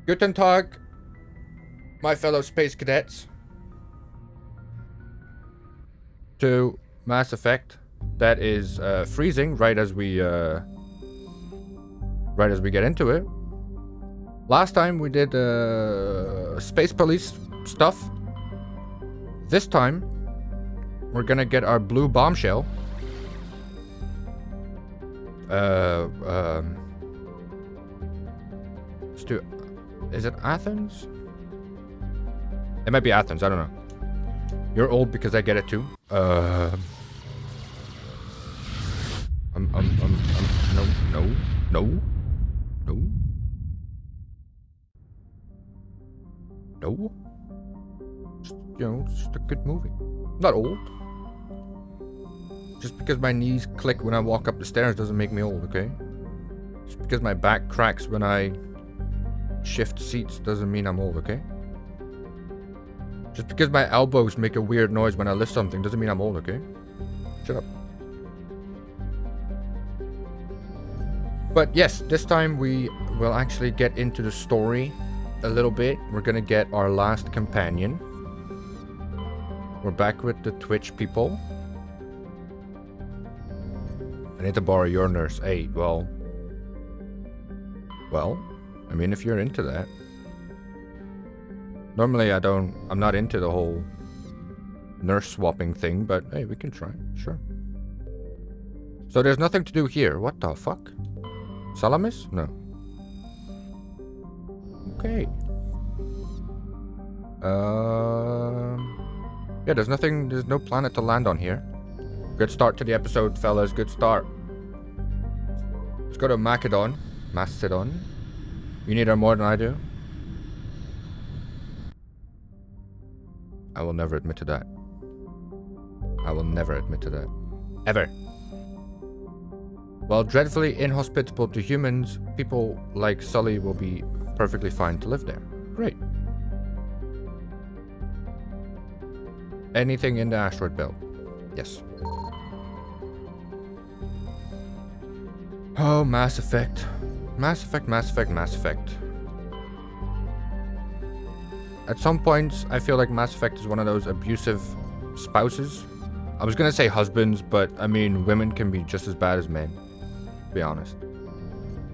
Guten Tag, my fellow space cadets. To Mass Effect, that is freezing right as we get into it. Last time we did space police stuff. This time we're gonna get our blue bombshell. Let's do. Is it Athens? It might be Athens. I don't know. You're old because I get it too. No. Just, just a good movie. Not old. Just because my knees click when I walk up the stairs doesn't make me old, okay? Just because my back cracks when I shift seats doesn't mean I'm old, okay? Just because my elbows make a weird noise when I lift something doesn't mean I'm old, okay? Shut up. But yes, this time we will actually get into the story a little bit. We're gonna get our last companion. We're back with the Twitch people. I need to borrow your nurse aid. Well, I mean, if you're into that. Normally I'm not into the whole nurse swapping thing, but hey, we can try, sure. So there's nothing to do here. What the fuck? Salamis? No. Okay. Yeah, there's no planet to land on here. Good start to the episode, fellas, good start. Let's go to Macedon. You need her more than I do? I will never admit to that. I will never admit to that. Ever. While dreadfully inhospitable to humans, people like Sully will be perfectly fine to live there. Great. Anything in the asteroid belt? Yes. Oh, Mass Effect. Mass Effect. At some points, I feel like Mass Effect is one of those abusive spouses. I was gonna say husbands, but I mean, women can be just as bad as men. To be honest.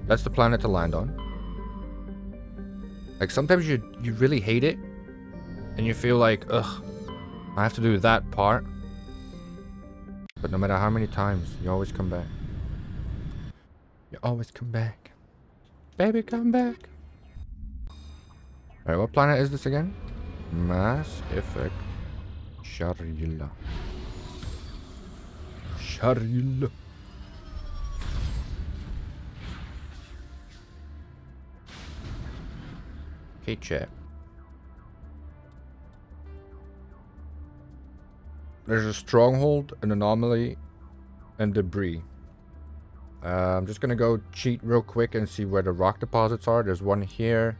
That's the planet to land on. Like, sometimes you really hate it, and you feel like, ugh, I have to do that part. But no matter how many times, you always come back. You always come back. Baby, come back. Alright, what planet is this again? Mass Effect Sharilla. Okay, chat. There's a stronghold, an anomaly, and debris. I'm just gonna go cheat real quick and see where the rock deposits are. There's one here,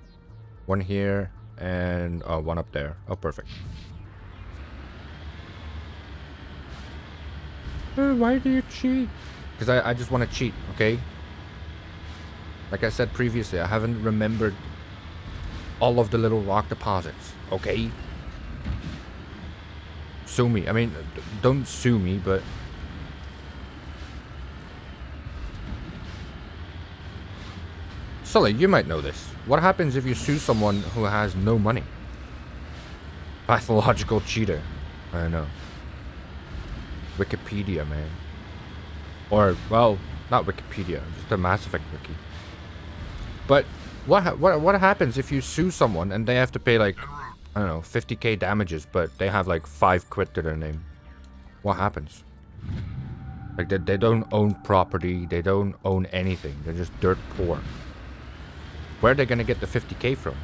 and one up there. Oh, perfect. Why do you cheat? Because I just want to cheat, okay? Like I said previously, I haven't remembered all of the little rock deposits, okay? Sue me. I mean, don't sue me, but... Sully, you might know this. What happens if you sue someone who has no money? Pathological cheater. I know. Wikipedia, man. Or, well, not Wikipedia, just a Mass Effect wiki. But what happens if you sue someone and they have to pay, like, I don't know, 50k damages, but they have like 5 quid to their name? What happens? Like, they don't own property, they don't own anything, they're just dirt poor. Where are they gonna get the 50k from?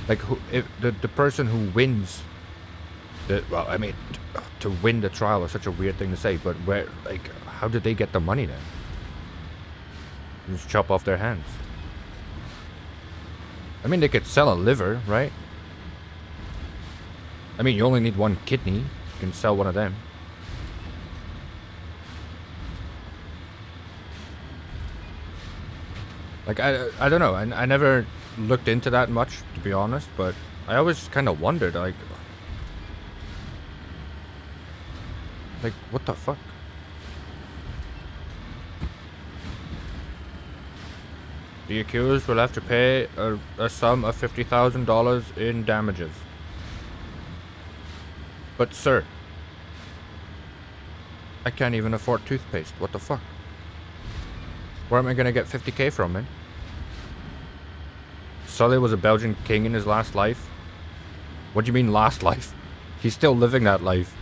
Like, if the person who wins well, I mean, to win the trial is such a weird thing to say, but where, like, how did they get the money then? Just chop off their hands. I mean, they could sell a liver, right? I mean, you only need one kidney. You can sell one of them. Like, I don't know. I never looked into that much, to be honest, but I always kind of wondered, like, what the fuck? The accused will have to pay a sum of $50,000 in damages. But sir, I can't even afford toothpaste. What the fuck? Where am I gonna get 50k from, man? Sully was a Belgian king in his last life. What do you mean last life? He's still living that life.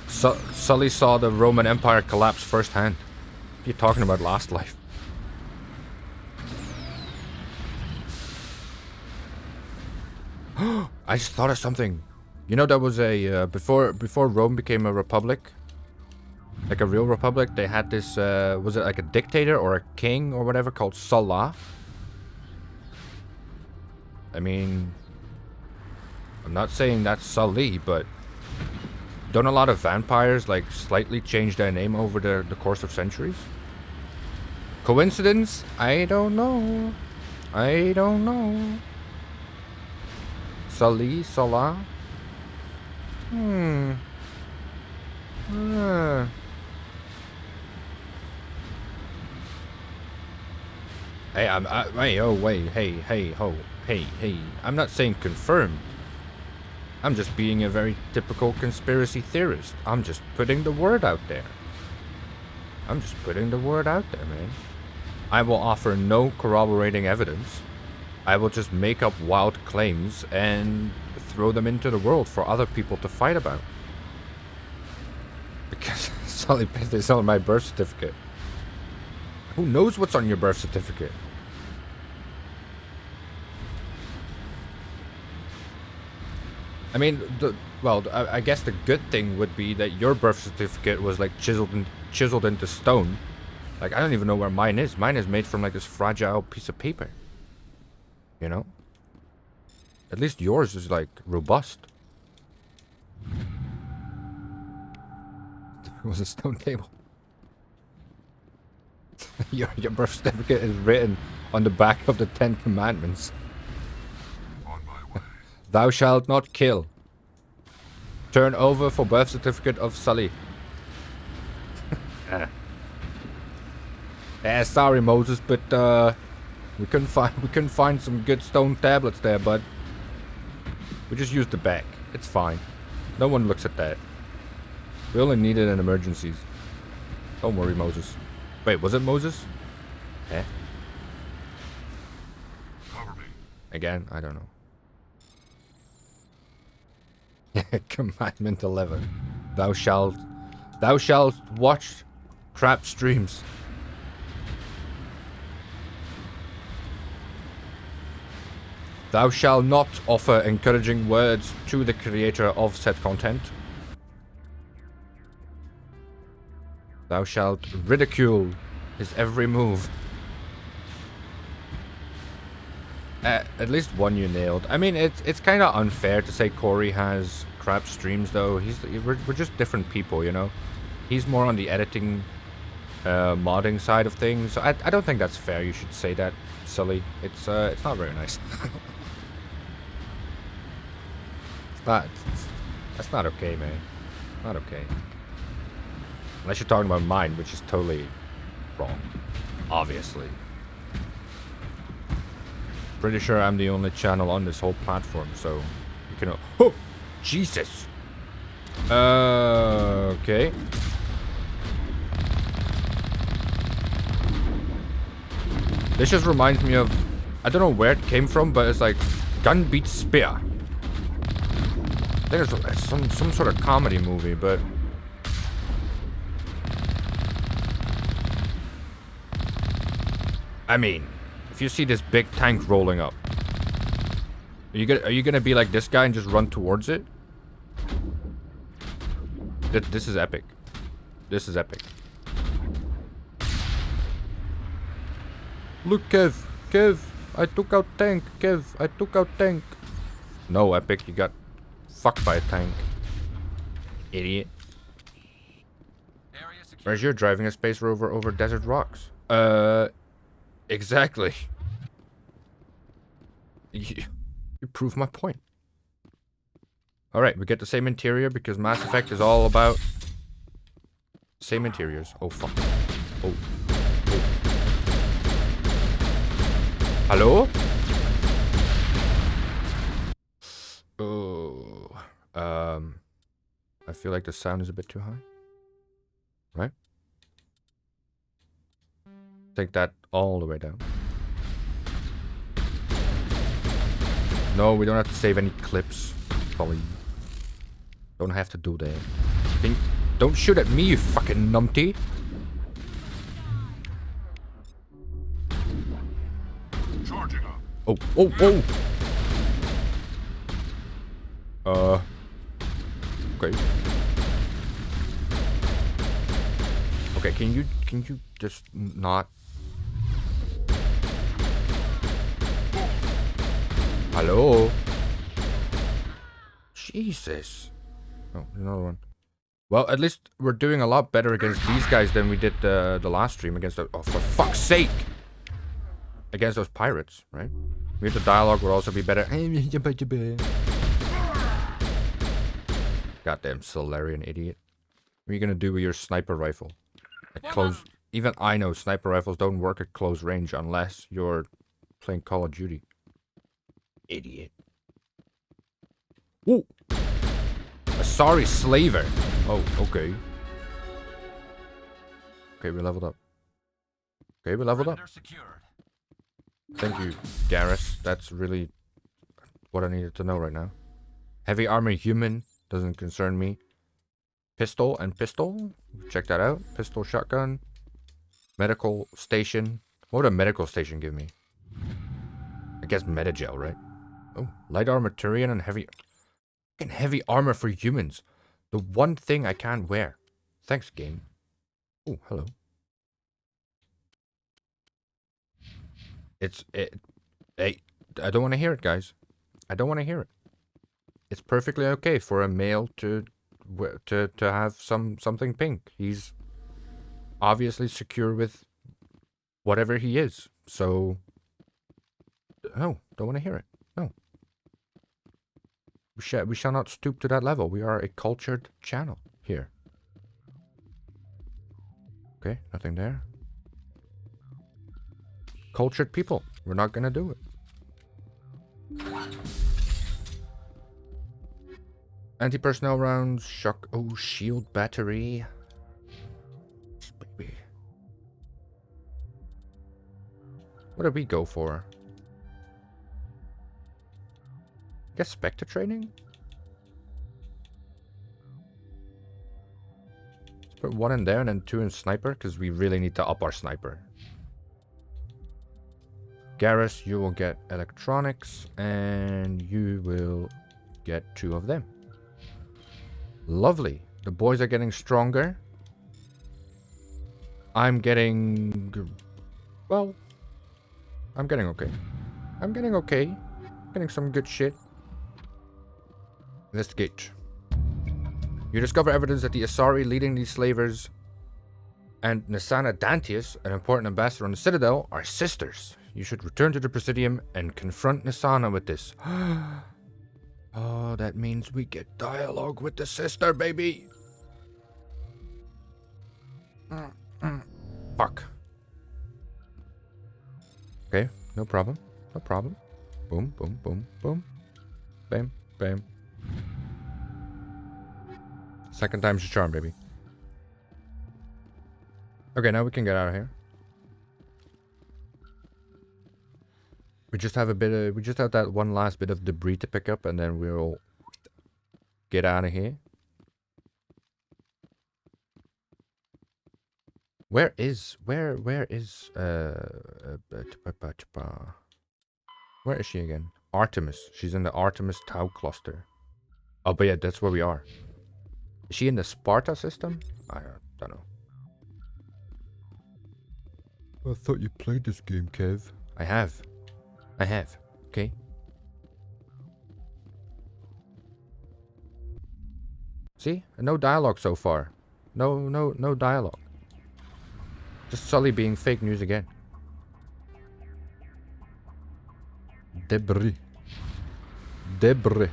Sully saw the Roman Empire collapse firsthand. What are you talking about last life? I just thought of something. You know, there was a before Rome became a republic, like a real republic. They had this was it like a dictator or a king or whatever called Sulla? I mean, I'm not saying that's Sully, but don't a lot of vampires like slightly change their name over the course of centuries? Coincidence? I don't know. I don't know. Sully, Sulla. Hey, hey. I'm not saying confirmed. I'm just being a very typical conspiracy theorist. I'm just putting the word out there. I'm just putting the word out there, man. I will offer no corroborating evidence. I will just make up wild claims and throw them into the world for other people to fight about. Because Sully paid this on my birth certificate. Who knows what's on your birth certificate? I mean, I guess the good thing would be that your birth certificate was like chiseled into stone. Like, I don't even know where mine is. Mine is made from like this fragile piece of paper. You know? At least yours is like robust. It was a stone table. Your birth certificate is written on the back of the 10 Commandments. On my way. Thou shalt not kill. Turn over for birth certificate of Sully. Sorry Moses, but we couldn't find some good stone tablets there, bud. We just used the back. It's fine. No one looks at that. We only need it in emergencies. Don't worry, Moses. Wait, was it Moses? Eh? Cover me. Again? I don't know. Commandment 11. Thou shalt watch trap streams. Thou shalt not offer encouraging words to the creator of said content. Thou shalt ridicule his every move. At least one you nailed. I mean, it's kind of unfair to say Corey has crap streams, though. We're just different people, you know. He's more on the editing, modding side of things. So I don't think that's fair. You should say that, Sully. It's not very nice. That's not okay, man. Not okay. Unless you're talking about mine, which is totally wrong. Obviously. Pretty sure I'm the only channel on this whole platform, so you can... Oh! Jesus! Okay. This just reminds me of... I don't know where it came from, but it's like... Gun beats spear. I think it's some sort of comedy movie, but... I mean, if you see this big tank rolling up, are you gonna be like this guy and just run towards it? This is epic. This is epic. Look, Kev, I took out tank, Kev, I took out tank. No, Epic, you got fucked by a tank. Idiot. Area Whereas you're driving a space rover over desert rocks. Exactly. You prove my point. Alright, we get the same interior because Mass Effect is all about same interiors. Oh, fuck. Oh. Oh. Hello? Oh. I feel like the sound is a bit too high. Right? Take that all the way down. No, we don't have to save any clips. Probably. Don't have to do that. Don't shoot at me, you fucking numpty. Charging up. Oh, oh, oh! Okay. Okay, can you just not... Hello? Jesus. Oh, another one. Well, at least we're doing a lot better against these guys than we did the last stream against the... Oh, for fuck's sake! Against those pirates, right? Maybe the dialogue would also be better. Goddamn Solarian idiot. What are you gonna do with your sniper rifle? At close... Even I know sniper rifles don't work at close range unless you're playing Call of Duty. Idiot. Ooh! Asari slaver. Oh, okay. Okay, we leveled up. Okay, we leveled up. Thank you, Garrus. That's really what I needed to know right now. Heavy armor human. Doesn't concern me. Pistol and pistol. Check that out. Pistol, shotgun. Medical station. What would a medical station give me? I guess Metagel, right? Oh, light armor Turian and heavy... Fucking heavy armor for humans. The one thing I can't wear. Thanks, game. Oh, hello. Hey, I don't want to hear it, guys. I don't want to hear it. It's perfectly okay for a male to have something pink. He's obviously secure with whatever he is. So, no, don't want to hear it. No. We shall not stoop to that level. We are a cultured channel here. Okay, nothing there. Cultured people. We're not gonna do it. Anti-personnel rounds, shock. Oh, shield battery. Baby. What did we go for? Guess Spectre training? Let's put one in there and then two in sniper, because we really need to up our sniper. Garrus, you will get electronics, and you will get 2 of them. Lovely. The boys are getting stronger. I'm getting... Well, I'm getting okay. I'm getting okay. Getting some good shit. Investigate. You discover evidence that the Asari leading these slavers and Nisana Dantius, an important ambassador on the Citadel, are sisters. You should return to the Presidium and confront Nisana with this. Oh, that means we get dialogue with the sister, baby. Fuck. Okay, no problem. No problem. Boom, boom, boom, boom. Bam, bam. Second time's the charm, baby. Okay, now we can get out of here. We just have we just have that one last bit of debris to pick up, and then we'll get out of here. Where is she again? Artemis. She's in the Artemis Tau cluster. Oh, but yeah, that's where we are. Is she in the Sparta system? I don't know. I thought you played this game, Kev. I have. Okay. See? No dialogue so far. No dialogue. Just Sully being fake news again. Debris. Debris.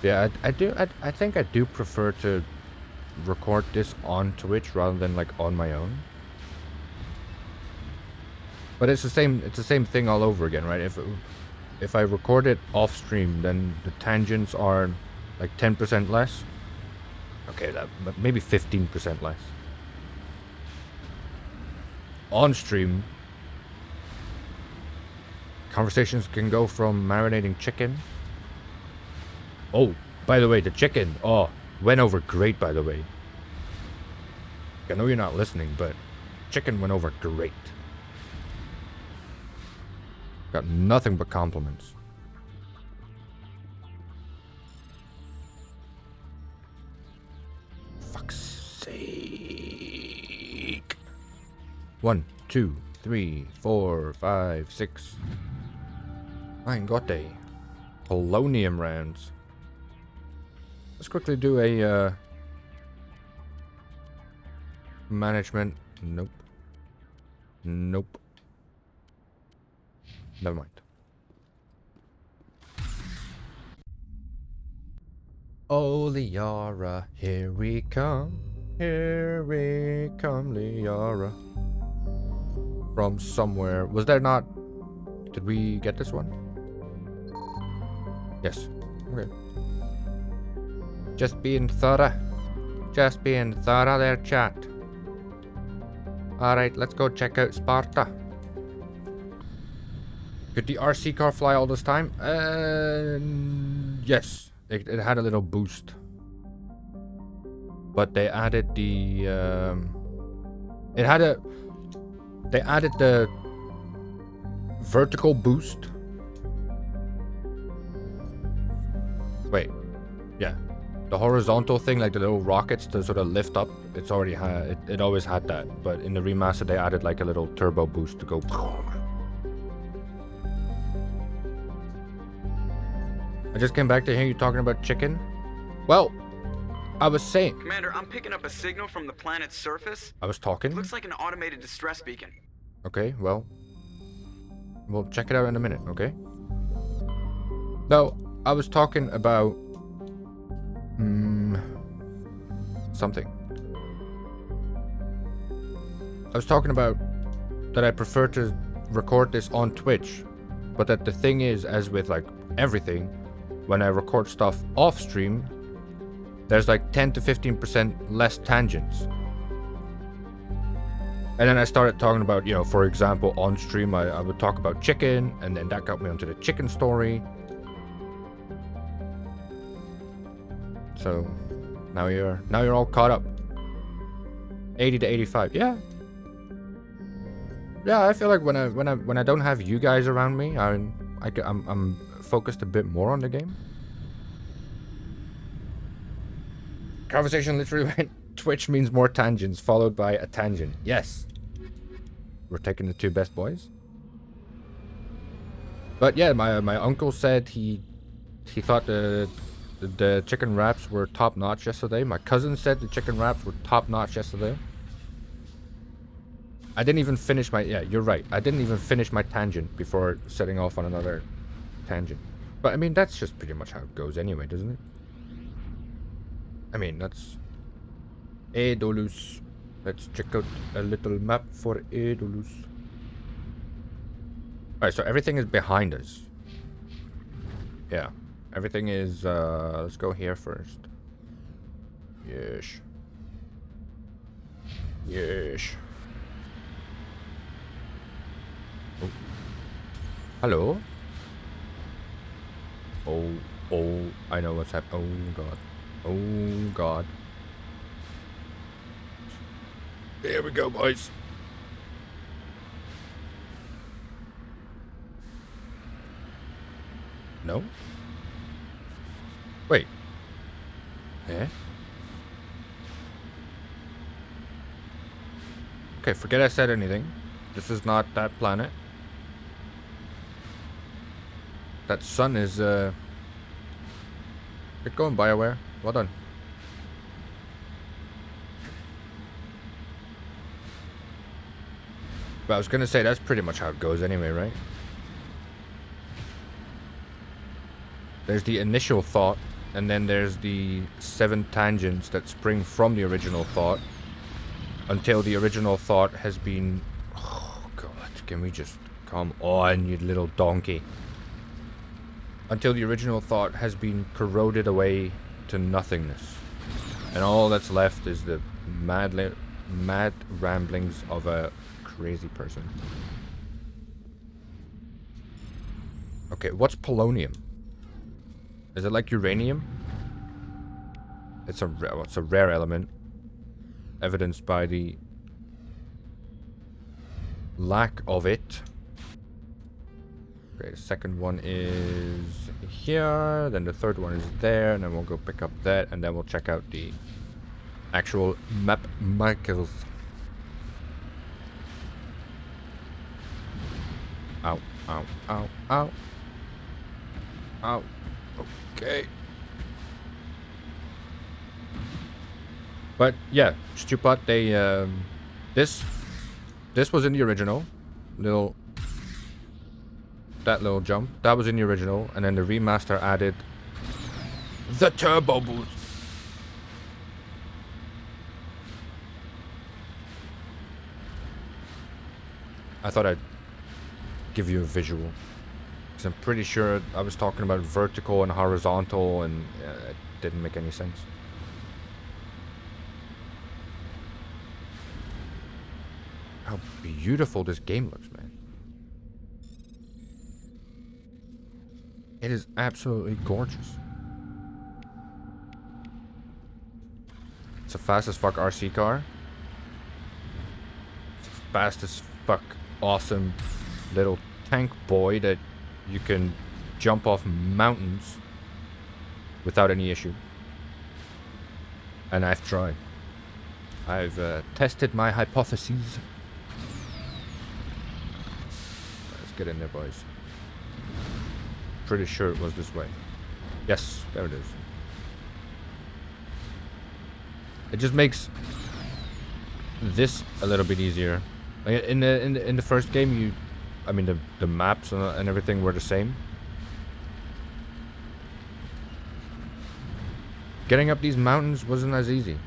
Yeah, I think I do prefer to record this on Twitch rather than like on my own. But it's the same thing all over again, right? If I record it off stream, then the tangents are like 10% less. Okay, maybe 15% less. On stream, conversations can go from marinating chicken. Oh, by the way, the chicken, went over great, by the way. I know you're not listening, but chicken went over great. Got nothing but compliments. Fuck's sake. 1, 2, 3, 4, 5, 6. Mein Gott, polonium rounds. Let's quickly do a management. Nope. Nope. Never mind. Oh, Liara, here we come. Here we come, Liara. From somewhere. Was there not... Did we get this one? Yes. Okay. Just being thorough. Just being thorough there, chat. Alright, let's go check out Sparta. Could the RC car fly all this time? Yes. It had a little boost. But they added the... They added the vertical boost. Wait. Yeah. The horizontal thing, like the little rockets to sort of lift up, it's already had... It always had that. But in the remaster, they added like a little turbo boost to go... I just came back to hear you talking about chicken. Well, I was saying... Commander, I'm picking up a signal from the planet's surface. I was talking? Looks like an automated distress beacon. Okay, well... We'll check it out in a minute, okay? No, I was talking about... something. I was talking about that I prefer to record this on Twitch. But that the thing is, as with like everything... When I record stuff off stream, there's like 10 to 15% less tangents. And then I started talking about, you know, for example, on stream, I would talk about chicken, and then that got me onto the chicken story. So now you're all caught up. 80 to 85, yeah. Yeah, I feel like when I don't have you guys around me, I'm focused a bit more on the game. Conversation literally went, Twitch means more tangents, followed by a tangent. Yes. We're taking the two best boys. But yeah, my uncle said he thought the chicken wraps were top notch yesterday. My cousin said the chicken wraps were top notch yesterday. I didn't even finish my... Yeah, you're right. I didn't even finish my tangent before setting off on another tangent. But I mean, that's just pretty much how it goes anyway, doesn't it? I mean, that's... Aedolus. Let's check out a little map for Aedolus. Alright, so everything is behind us. Yeah. Everything is... let's go here first. Yes. Yes. Oh. Hello? Oh, I know what's happening. Oh, God. Oh, God. Here we go, boys. No? Wait. Eh? Okay, forget I said anything. This is not that planet. That sun is, Get going, BioWare. Well done. But I was gonna say, that's pretty much how it goes anyway, right? There's the initial thought, and then there's the 7 tangents that spring from the original thought, until the original thought has been... Oh, God, can we just... Come on, you little donkey. Until the original thought has been corroded away to nothingness. And all that's left is the mad ramblings of a crazy person. Okay, what's polonium? Is it like uranium? It's a rare element, evidenced by the lack of it. Okay, the second one is here, then the third one is there, and then we'll go pick up that, and then we'll check out the actual map markers. Ow, ow, ow, ow. Ow. Okay. But yeah, Stupot, they this was in the original that little jump. That was in the original, and then the remaster added the turbo boost. I thought I'd give you a visual. I'm pretty sure I was talking about vertical and horizontal, and it didn't make any sense. How beautiful this game looks, man. It is absolutely gorgeous. It's a fast as fuck RC car. It's a fast as fuck awesome little tank boy that you can jump off mountains without any issue. And I've tried. I've tested my hypotheses. Let's get in there, boys. Pretty sure it was this way. Yes, there it is. It just makes this a little bit easier. Like in the first game, I mean, the maps and everything were the same. Getting up these mountains wasn't as easy.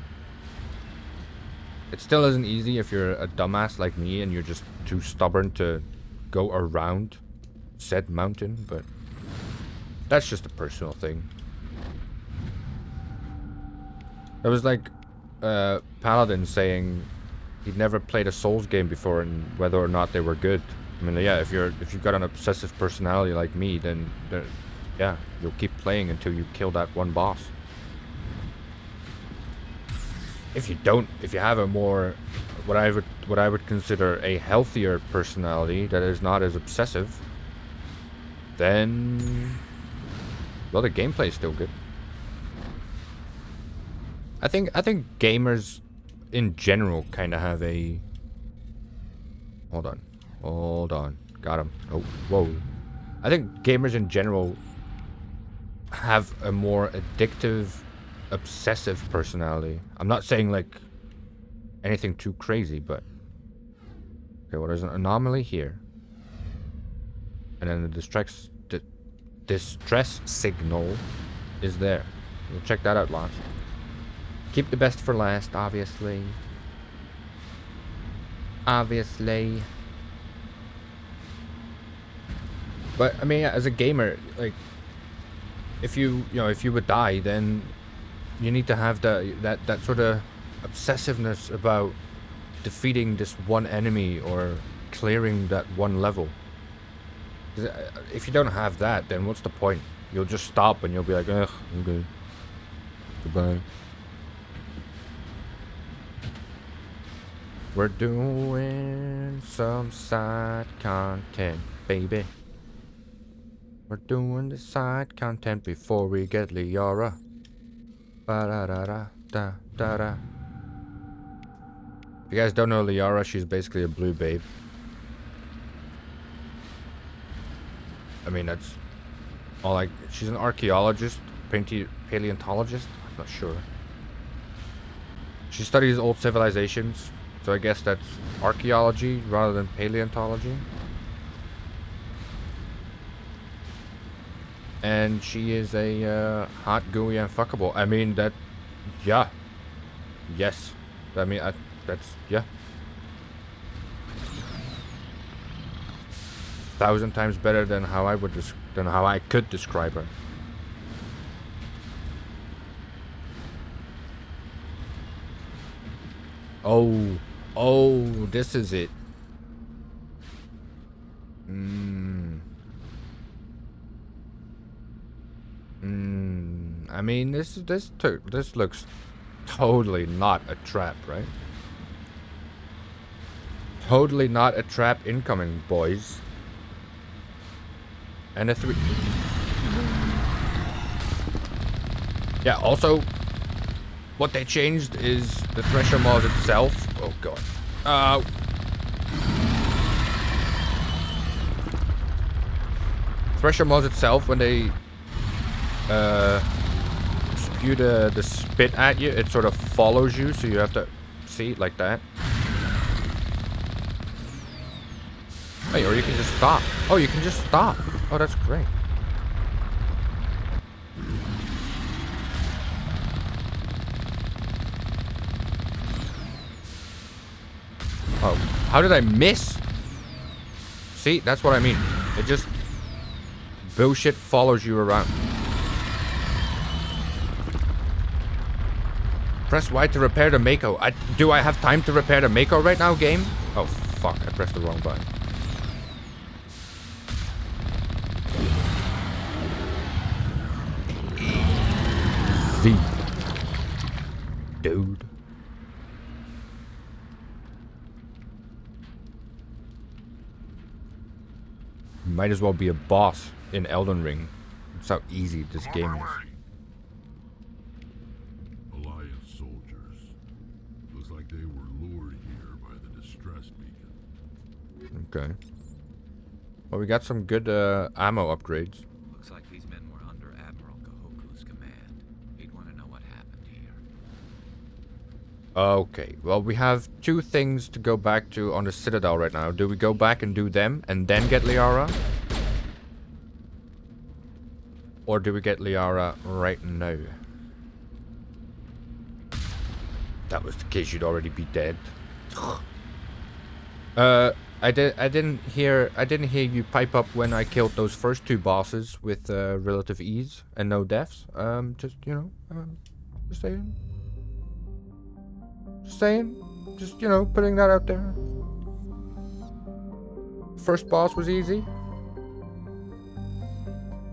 It still isn't easy if you're a dumbass like me and you're just too stubborn to go around said mountain, but that's just a personal thing. It was like Paladin saying he'd never played a Souls game before and whether or not they were good. I mean, yeah, if you've got an obsessive personality like me, then yeah, you'll keep playing until you kill that one boss. If you don't, if you have a more what I would consider a healthier personality that is not as obsessive, then well, the gameplay is still good. I think gamers in general kind of have a... Hold on. Got him. Oh, whoa. I think gamers in general have a more addictive, obsessive personality. I'm not saying like anything too crazy, but... Okay, well, there's an anomaly here. And then the distress signal is there. We'll check that out last. Keep the best for last, obviously. Obviously. But I mean, as a gamer, like, if you would die, then you need to have that sort of obsessiveness about defeating this one enemy or clearing that one level. If you don't have that, then what's the point? You'll just stop and you'll be like, ugh, I'm good. Goodbye. We're doing some side content, baby. We're doing the side content before we get Liara. Ba-da-da-da-da-da-da. If you guys don't know Liara, she's basically a blue babe. I mean, that's all she's an archaeologist paleontologist? I'm not sure. She studies old civilizations, so I guess that's archaeology rather than paleontology. And she is a hot, gooey, and fuckable. I mean, that... Yeah. Yes. I mean, that's... Yeah. 1,000 times better than how I would than how I could describe her. Oh, this is it. I mean, this looks totally not a trap, right? Totally not a trap incoming, boys. And a 3. Yeah, also, what they changed is the thresher mod itself. Oh god. Thresher mod itself, when they spew the spit at you, it sort of follows you, so you have to see like that. Hey, or you can just stop. Oh, you can just stop. Oh, that's great. Oh, how did I miss? See, that's what I mean. It just bullshit follows you around. Press Y to repair the Mako. Do I have time to repair the Mako right now, game? Oh, fuck. I pressed the wrong button. Easy. Dude. Might as well be a boss in Elden Ring. That's how easy this game is. Alliance soldiers. Looks like they were lured here by the distress beacon. Okay. Well, we got some good ammo upgrades. Looks like these men were under Admiral Kahoku's command. He'd want to know what happened here. Okay, well, we have 2 things to go back to on the Citadel right now. Do we go back and do them and then get Liara? Or do we get Liara right now? That was the case, you'd already be dead. I didn't hear you pipe up when I killed those first 2 bosses with relative ease and no deaths. Just, you know, just saying. Just, you know, putting that out there. First boss was easy.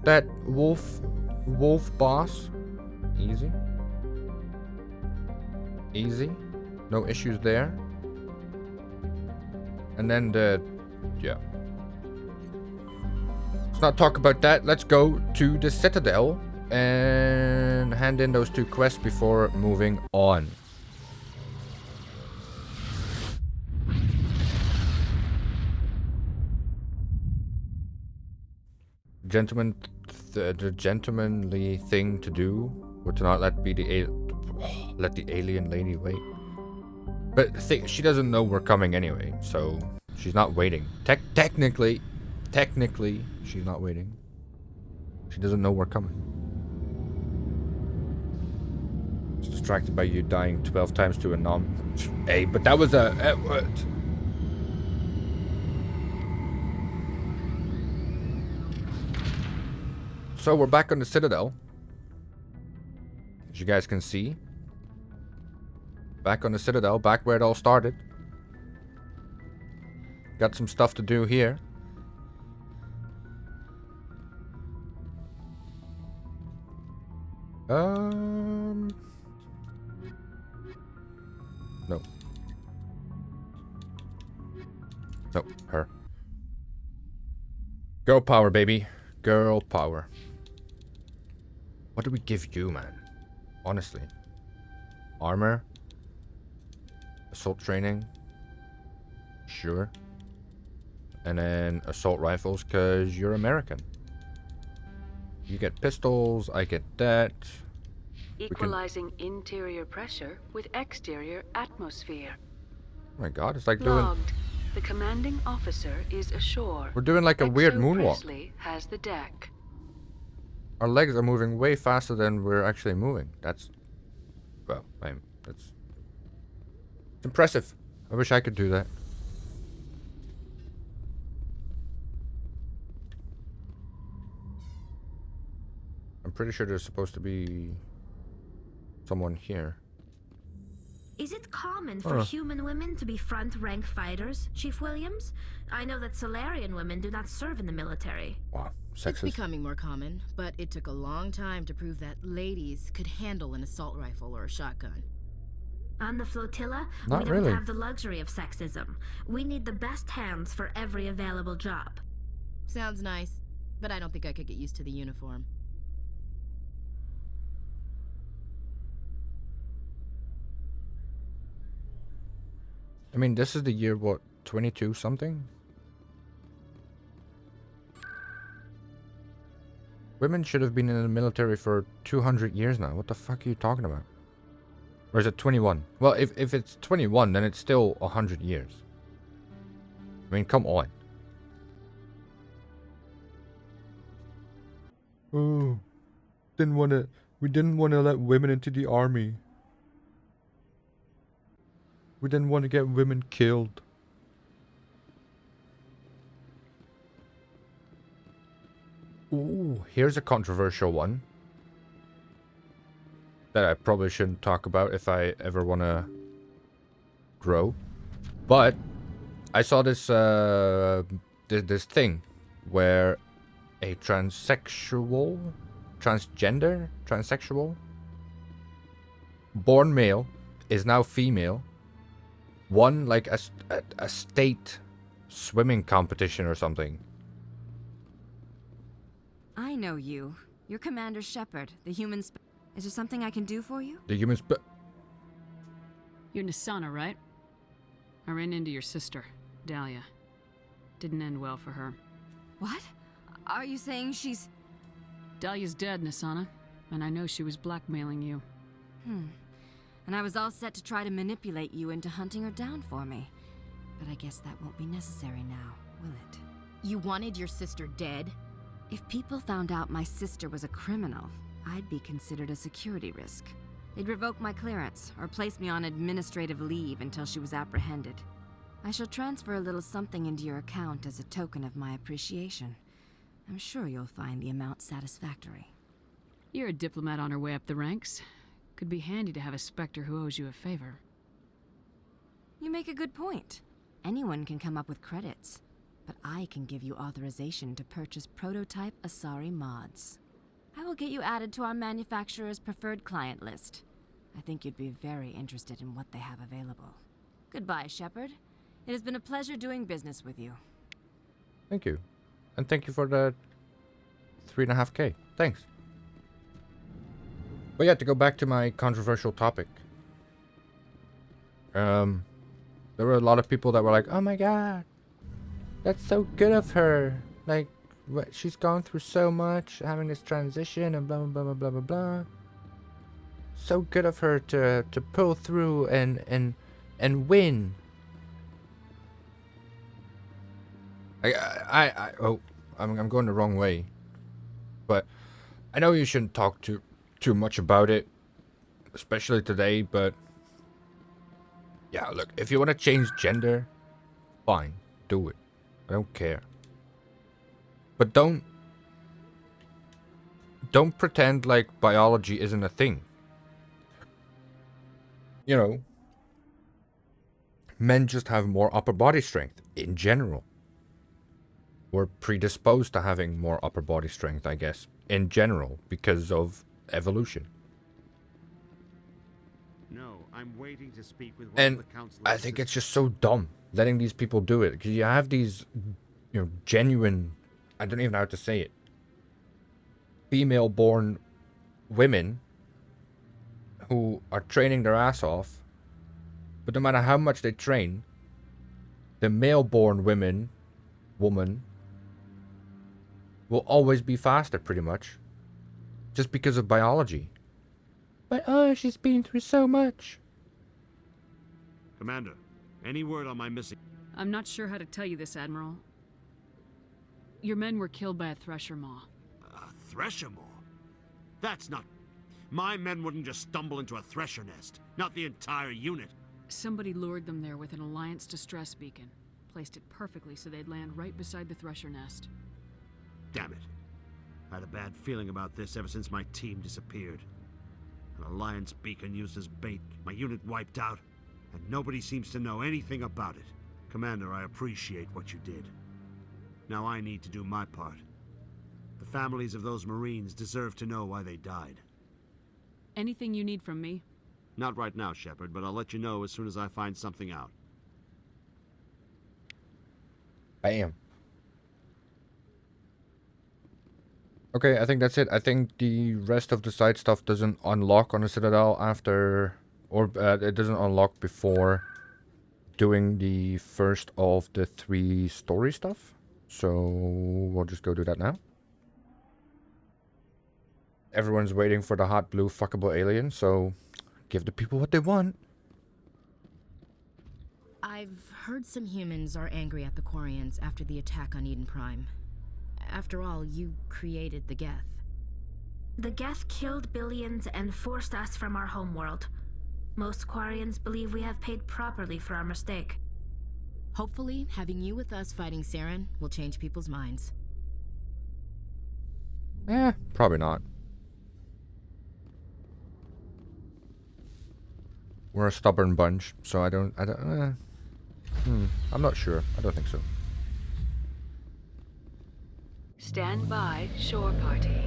That wolf boss, easy. Easy. No issues there. And then yeah. Let's not talk about that. Let's go to the Citadel and hand in those 2 quests before moving on. The gentlemanly thing to do would to not let the alien lady wait. But she doesn't know we're coming anyway, so she's not waiting. Technically, she's not waiting. She doesn't know we're coming. She's distracted by you dying 12 times to a nom. Hey, but that was a... what? So we're back on the Citadel. As you guys can see. Back on the Citadel, back where it all started. Got some stuff to do here. No. No, her. Girl power, baby. Girl power. What do we give you, man? Honestly. Armor? Assault training? Sure. And then assault rifles, because you're American. You get pistols, I get that. Equalizing interior pressure with exterior atmosphere. Oh my god, it's like doing... Logged. The commanding officer is ashore. We're doing like a weird XO moonwalk. Presley has the deck. Our legs are moving way faster than we're actually moving. That's... Well, that's... It's impressive. I wish I could do that. I'm pretty sure there's supposed to be someone here. Is it common for human women to be front-rank fighters, Chief Williams? I know that Solarian women do not serve in the military. Wow, It's sexist. becoming more common, but it took a long time to prove that ladies could handle an assault rifle or a shotgun. On the flotilla, Not we don't really. have the luxury of sexism. We need the best hands for every available job. Sounds nice, but I don't think I could get used to the uniform. I mean, this is the year, what, 22 something? Women should have been in the military for 200 years now. What the fuck are you talking about? Or is it 21? Well, if it's 21, then it's still 100 years. I mean, come on. Oh, we didn't want to let women into the army. We didn't want to get women killed. Ooh, here's a controversial one that I probably shouldn't talk about if I ever want to grow. But I saw this this thing where a transsexual, born male is now female, won like a state swimming competition or something. I know you. You're Commander Shepard, the human Is there something I can do for you? The human You're Nisana, right? I ran into your sister, Dahlia. Didn't end well for her. What? Are you saying she's... Dahlia's dead, Nisana, and I know she was blackmailing you. And I was all set to try to manipulate you into hunting her down for me. But I guess that won't be necessary now, will it? You wanted your sister dead? If people found out my sister was a criminal, I'd be considered a security risk. They'd revoke my clearance, or place me on administrative leave until she was apprehended. I shall transfer a little something into your account as a token of my appreciation. I'm sure you'll find the amount satisfactory. You're a diplomat on her way up the ranks. Could be handy to have a Spectre who owes you a favor. You make a good point. Anyone can come up with credits, but I can give you authorization to purchase prototype Asari mods. I will get you added to our manufacturer's preferred client list. I think you'd be very interested in what they have available. Goodbye, Shepard. It has been a pleasure doing business with you. Thank you. And thank you for the 3.5K. Thanks. But yeah, to go back to my controversial topic. There were a lot of people that were like, oh my god, that's so good of her. Like, she's gone through so much, having this transition and blah, blah, blah, blah, blah, blah. So good of her to pull through and win. I'm going the wrong way. But I know you shouldn't talk too much about it, especially today, but yeah, look, if you want to change gender, fine, do it. I don't care. But don't pretend like biology isn't a thing. You know, men just have more upper body strength in general. We're predisposed to having more upper body strength, I guess, in general, because of evolution. No, I'm waiting to speak with one And of the council. I think it's just so dumb letting these people do it, because you have these, you know, genuine, I don't even know how to say it, female-born women who are training their ass off, but no matter how much they train, the male-born woman will always be faster, pretty much. just because of biology. But oh, she's been through so much. Commander, any word on my missing? I'm not sure how to tell you this, Admiral. Your men were killed by a thresher maw. A thresher maw? That's not... My men wouldn't just stumble into a thresher nest. Not the entire unit. Somebody lured them there with an Alliance distress beacon. Placed it perfectly so they'd land right beside the thresher nest. Damn it. I had a bad feeling about this ever since my team disappeared. An Alliance beacon used as bait, my unit wiped out, and nobody seems to know anything about it. Commander, I appreciate what you did. Now I need to do my part. The families of those Marines deserve to know why they died. Anything you need from me? Not right now, Shepard, but I'll let you know as soon as I find something out. Bam. Okay, I think that's it. I think the rest of the side stuff doesn't unlock on the Citadel after... Or it doesn't unlock before doing the first of the 3 story stuff. So we'll just go do that now. Everyone's waiting for the hot blue fuckable alien, so give the people what they want. I've heard some humans are angry at the Quarians after the attack on Eden Prime. After all, you created the Geth. The Geth killed billions and forced us from our homeworld. Most Quarians believe we have paid properly for our mistake. Hopefully, having you with us fighting Saren will change people's minds. Probably not. We're a stubborn bunch, so I'm not sure. I don't think so. Stand by, shore party.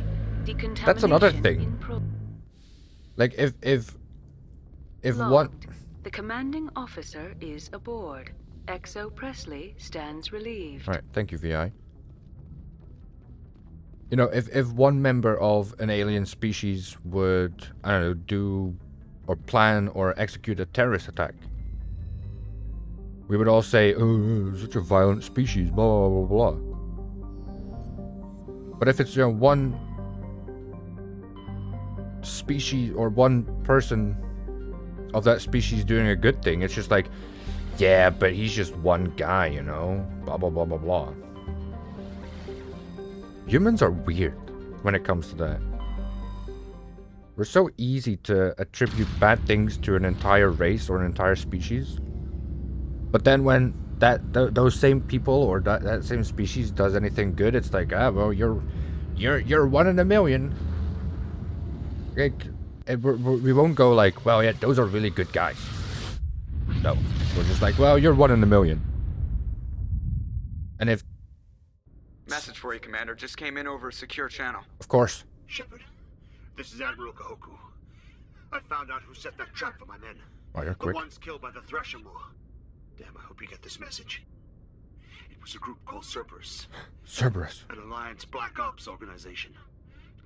Decontamination. That's another thing. Like if one... Logged. The commanding officer is aboard. XO Presley stands relieved. Right, thank you, VI. You know, if one member of an alien species would, I don't know, do or plan or execute a terrorist attack, we would all say, oh, such a violent species, blah, blah, blah, blah. But if it's, you know, one species or one person of that species doing a good thing, it's just like, yeah, but he's just one guy, you know, blah, blah, blah, blah, blah. Humans are weird when it comes to that. We're so easy to attribute bad things to an entire race or an entire species. But then when those same people or that same species does anything good, it's like, ah, well, you're one in a million. Like, we won't go like, well, yeah, those are really good guys. No, we're just like, well, you're one in a million. And if... Message for you, Commander. Just came in over a secure channel. Of course. Shepard, this is Admiral Kahoku. I found out who set that trap for my men. Oh, you're quick. The ones killed by the Thresher Maw. Damn, I hope you get this message. It was a group called Cerberus. Cerberus. An Alliance Black Ops organization.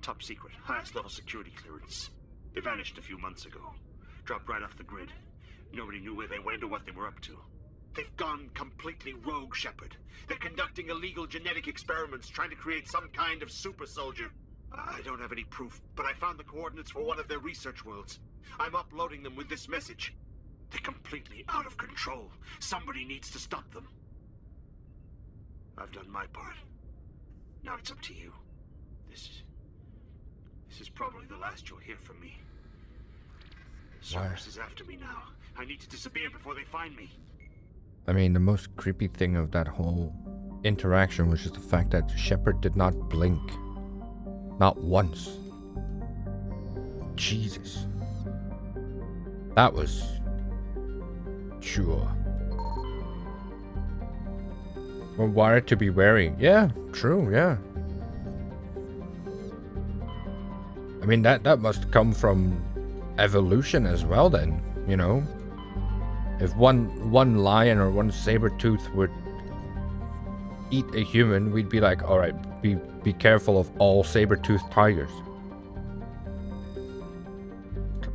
Top secret, highest level security clearance. They vanished a few months ago. Dropped right off the grid. Nobody knew where they went or what they were up to. They've gone completely rogue, Shepard. They're conducting illegal genetic experiments, trying to create some kind of super soldier. I don't have any proof, but I found the coordinates for one of their research worlds. I'm uploading them with this message. They're completely out of control. Somebody needs to stop them. I've done my part. Now it's up to you. This is probably the last you'll hear from me. Cerberus is after me now. I need to disappear before they find me. I mean, the most creepy thing of that whole interaction was just the fact that Shepard did not blink. Not once. Jesus. That was... sure. We're wired to be wary. Yeah, true, yeah. I mean, that must come from evolution as well then, you know? If one lion or one saber-tooth would eat a human, we'd be like, alright, be careful of all saber-toothed tigers.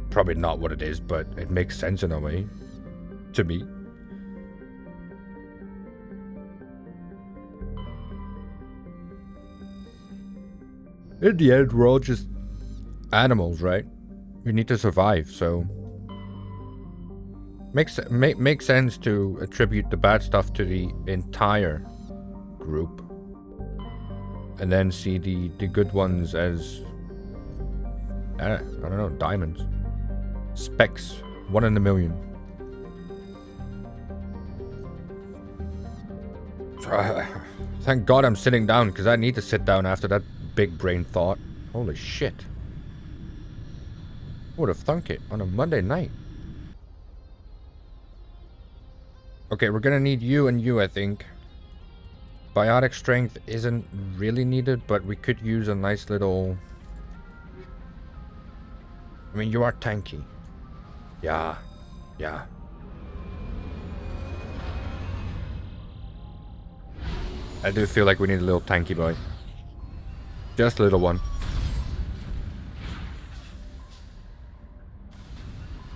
Probably not what it is, but it makes sense in a way. To me. In the end, we're all just animals, right? We need to survive, so makes sense to attribute the bad stuff to the entire group, and then see the good ones as I don't know, diamonds, specks, 1 in a million. Thank God I'm sitting down, because I need to sit down after that big brain thought. Holy shit. Who would have thunk it on a Monday night? Okay, we're gonna need you and you, I think. Biotic strength isn't really needed, but we could use a nice little... I mean, you are tanky. Yeah. Yeah. I do feel like we need a little tanky boy. Just a little one.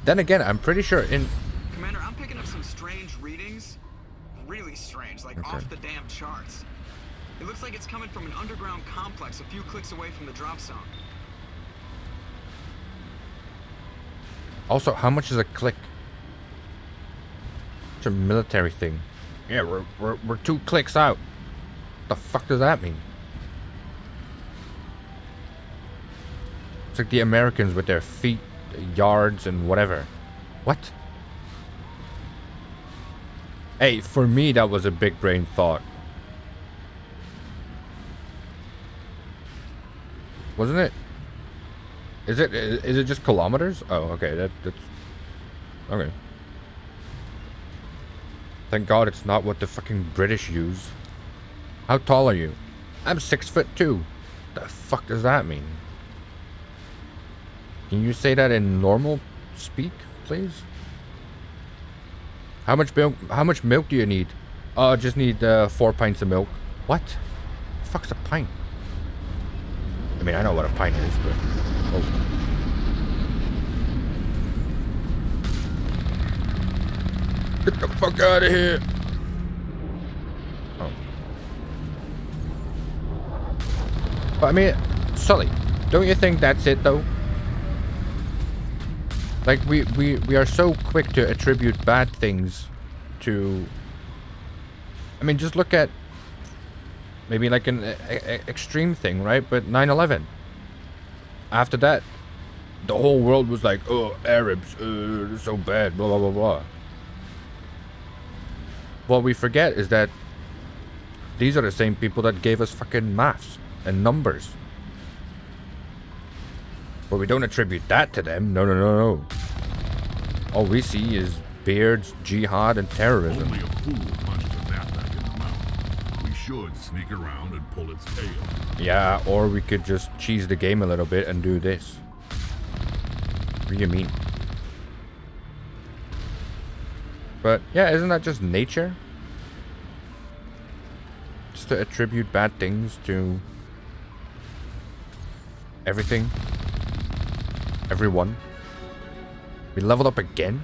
Then again, I'm pretty sure in... Commander, I'm picking up some strange readings. Really strange, like off the damn charts. It looks like it's coming from an underground complex a few clicks away from the drop zone. Also, how much is a click? It's a military thing. Yeah, we're 2 clicks out. What the fuck does that mean? It's like the Americans with their feet, yards, and whatever. What? Hey, for me that was a big brain thought. Wasn't it? Is it just kilometers? Oh, okay, that's... Okay. Thank God it's not what the fucking British use. How tall are you? I'm 6'2". The fuck does that mean? Can you say that in normal speak, please? How much milk do you need? Oh, I just need 4 pints of milk. What? The fuck's a pint? I mean, I know what a pint is, but... Oh. Get the fuck out of here! Oh. But I mean, Sully, don't you think that's it, though? Like, we are so quick to attribute bad things to... I mean, just look at... Maybe like an extreme thing, right? But 9/11. After that, the whole world was like, oh, Arabs, they're so bad, blah, blah, blah, blah. What we forget is that these are the same people that gave us fucking maths and numbers. But we don't attribute that to them. No, no, no, no. All we see is beards, jihad, and terrorism. Only a fool punches a bat back in the mouth. We should sneak around and pull its tail. Yeah, or we could just cheese the game a little bit and do this. What do you mean? But yeah, isn't that just nature? Just to attribute bad things to everything. Everyone. We leveled up again.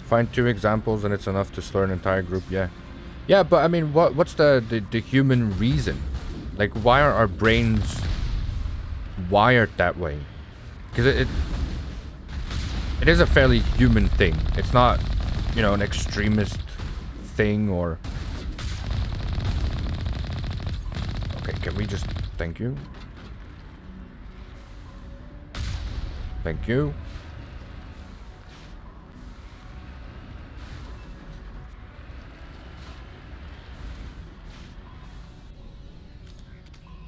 Find 2 examples and it's enough to slur an entire group. Yeah. Yeah, but I mean, what's the human reason? Like, why are our brains wired that way? Because it is a fairly human thing. It's not, you know, an extremist thing or... Okay, can we just... Thank you. Thank you.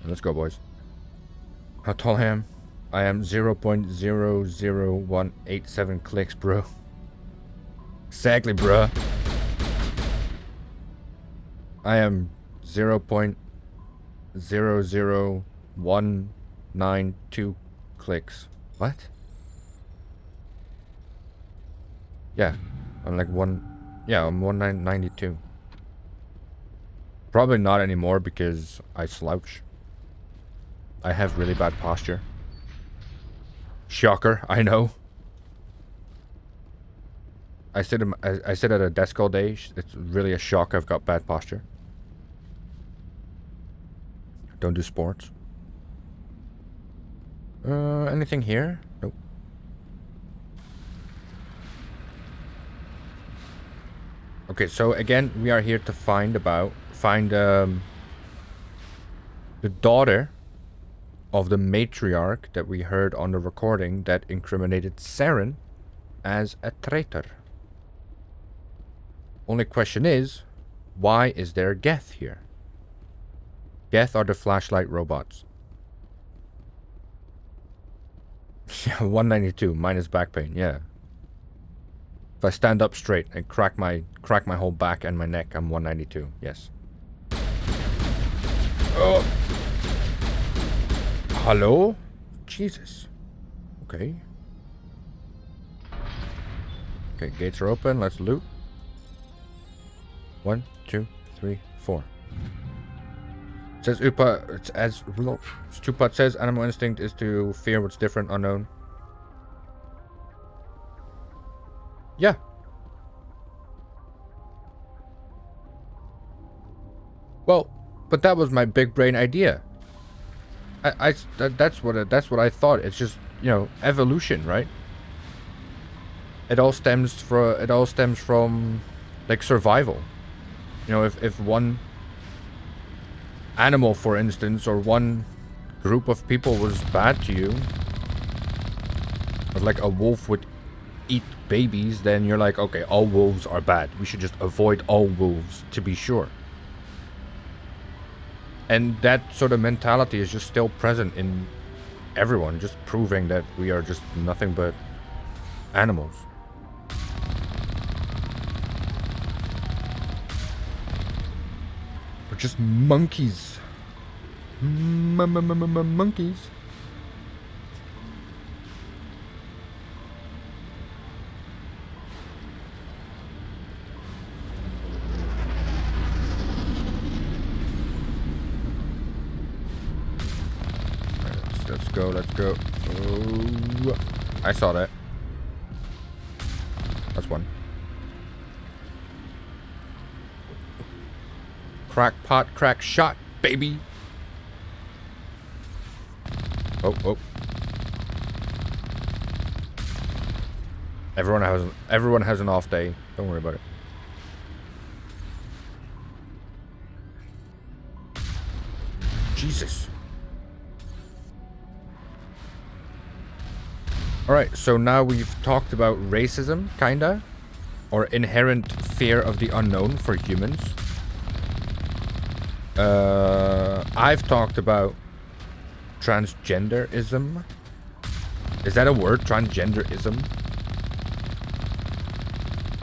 Let's go, boys. How tall I am? I am 0.00187 clicks, bro. Exactly, bro. I am 0.00192 clicks. What? Yeah, I'm like I'm 1992. Probably not anymore because I slouch. I have really bad posture. Shocker, I know. I sit at a desk all day. It's really a shock I've got bad posture. Don't do sports. Anything here? Nope. Okay, so again, we are here to find the daughter of the matriarch that we heard on the recording that incriminated Saren as a traitor. Only question is, why is there Geth here? Geth are the flashlight robots. Yeah, 192 minus back pain. Yeah. If I stand up straight and crack my whole back and my neck, I'm 192. Yes. Oh. Hello? Jesus. Okay. Okay, gates are open. Let's loot. 1, 2, 3, 4. It says Upa, it's as Stupat says, animal instinct is to fear what's different, unknown. Yeah. Well, but that was my big brain idea. That's what I thought. It's just, you know, evolution, right? It all stems from like survival. You know, if one animal, for instance, or one group of people was bad to you, but like a wolf would eat babies, then you're like, okay, all wolves are bad. We should just avoid all wolves to be sure. And that sort of mentality is just still present in everyone, just proving that we are just nothing but animals. We're just monkeys. Monkeys. Let's go. Oh, I saw that. That's one. Crackpot, crack shot, baby. Oh. Everyone has an off day. Don't worry about it. Jesus. Alright, so now we've talked about racism, kinda. Or inherent fear of the unknown for humans. I've talked about transgenderism. Is that a word? Transgenderism?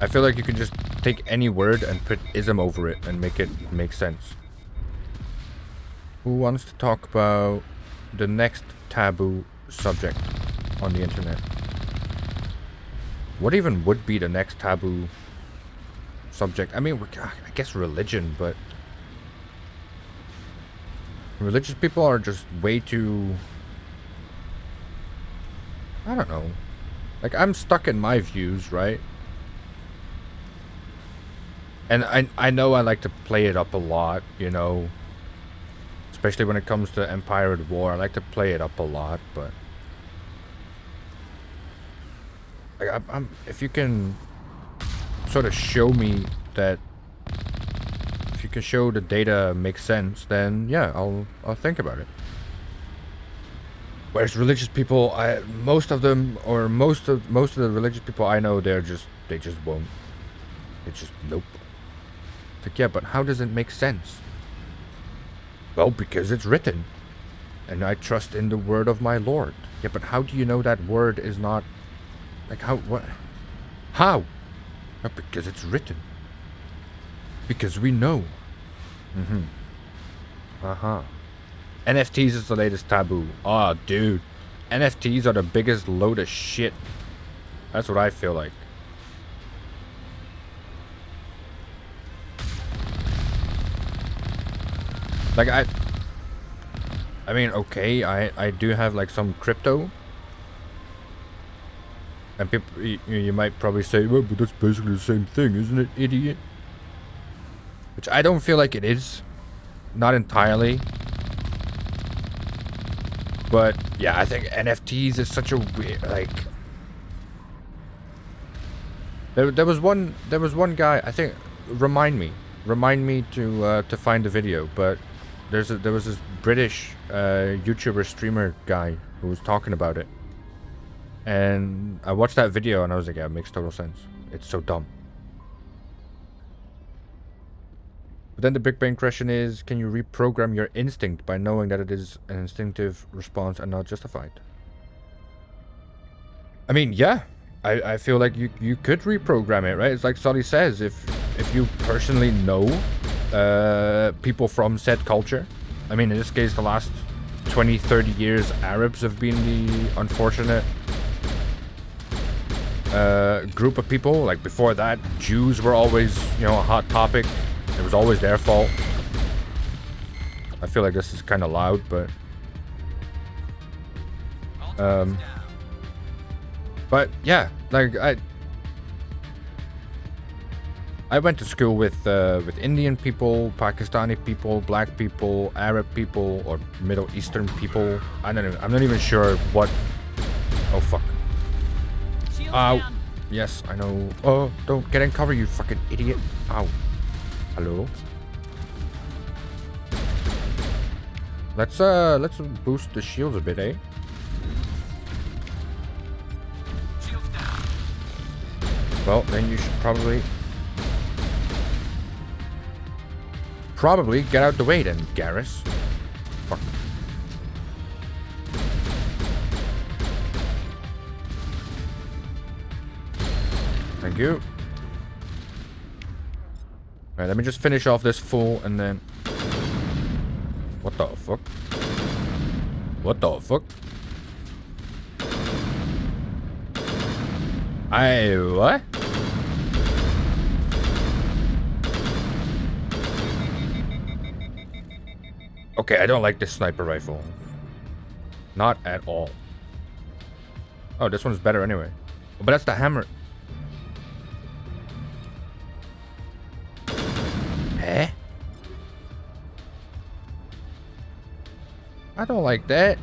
I feel like you can just take any word and put ism over it and make it make sense. Who wants to talk about the next taboo subject on the internet? What even would be the next taboo subject? I mean, I guess religion, but religious people are just way too, I don't know. Like, I'm stuck in my views, right? And I know I like to play it up a lot, you know. Especially when it comes to Empire at War. I like to play it up a lot, but like, if you can sort of show me that, if you can show the data makes sense, then yeah, I'll think about it. Whereas religious people, most of the religious people I know, they just won't. It's just nope. It's like, yeah, but how does it make sense? Well, because it's written, and I trust in the word of my Lord. Yeah, but how do you know that word is not? Like, how? What? How? Not because it's written. Because we know. NFTs is the latest taboo. Oh, dude. NFTs are the biggest load of shit. That's what I feel like. Like, I mean, okay, I do have like some crypto. And people, you might probably say, well, but that's basically the same thing, isn't it, idiot? Which I don't feel like it is. Not entirely. But yeah, I think NFTs is such a weird, like, there was one guy, I think, remind me to find the video, but there was this British YouTuber streamer guy who was talking about it, and I watched that video and I was like, yeah, it makes total sense. It's so dumb. But then the big bang question is, can you reprogram your instinct by knowing that it is an instinctive response and not justified? I mean, yeah. I feel like you could reprogram it, right? It's like Sully says, if you personally know people from said culture. I mean, in this case, the last 20, 30 years, Arabs have been the unfortunate group of people. Like before that, Jews were always, you know, a hot topic. It was always their fault. I feel like this is kind of loud, but yeah, like I went to school with Indian people, Pakistani people, black people, Arab people, or Middle Eastern people. I'm not even sure what. Oh fuck. Ow. Yes, I know. Oh, don't get in cover, you fucking idiot. Ow. Hello. Let's boost the shields a bit, eh? Shields down. Well, then you should probably get out the way then, Garrus. Fuck. Thank you. Alright, let me just finish off this full and then... What the fuck? What the fuck? What? Okay, I don't like this sniper rifle. Not at all. Oh, this one's better anyway. But that's the hammer. Eh? I don't like that.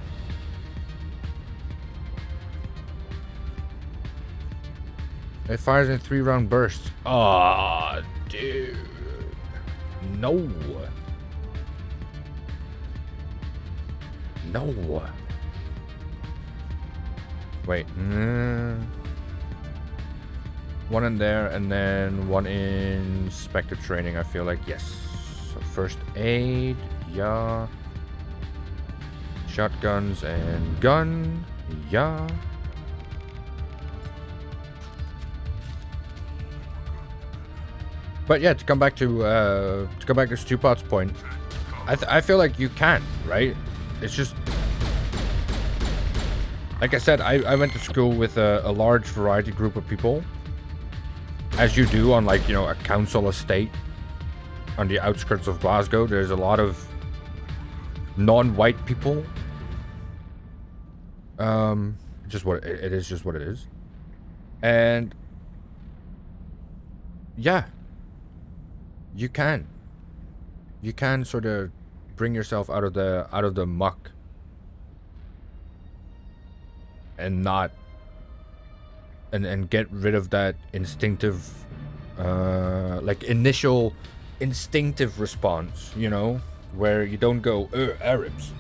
It fires in 3-round bursts. Aw, dude. No. No. Wait. One in there and then one in Spectre training, I feel like. Yes. So first aid. Yeah. Shotguns and gun. Yeah. But yeah, to come back to Stupot's point, I feel like you can, right? It's just, like I said, I went to school with a large variety group of people, as you do on, like, you know, a council estate on the outskirts of Glasgow. There's a lot of non-white people. Just what it is, just what it is, and yeah. You can sort of bring yourself out of the muck and not and get rid of that instinctive like initial instinctive response, you know, where you don't go Arabs,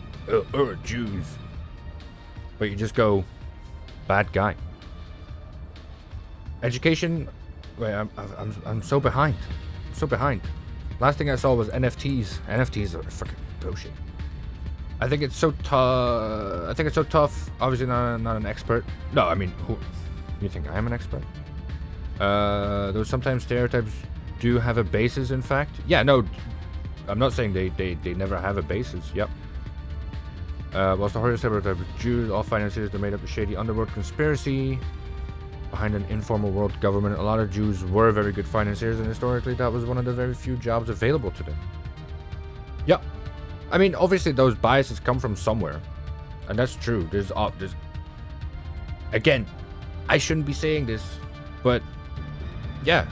Jews, but you just go bad guy. Education. Wait, I'm so behind. So behind. Last thing I saw was NFTs. NFTs are fucking bullshit. I think it's so tough. Obviously not an expert. No, I mean, who you think I am an expert? Though sometimes stereotypes do have a basis, in fact. Yeah, no, I'm not saying they never have a basis. Yep. Whilst the horror stereotype of Jews, all financiers, they're made up of shady underworld conspiracy behind an informal world government. A lot of Jews were very good financiers, and historically that was one of the very few jobs available to them. Yeah, I mean, obviously those biases come from somewhere, and that's true. There's again, I shouldn't be saying this, but yeah,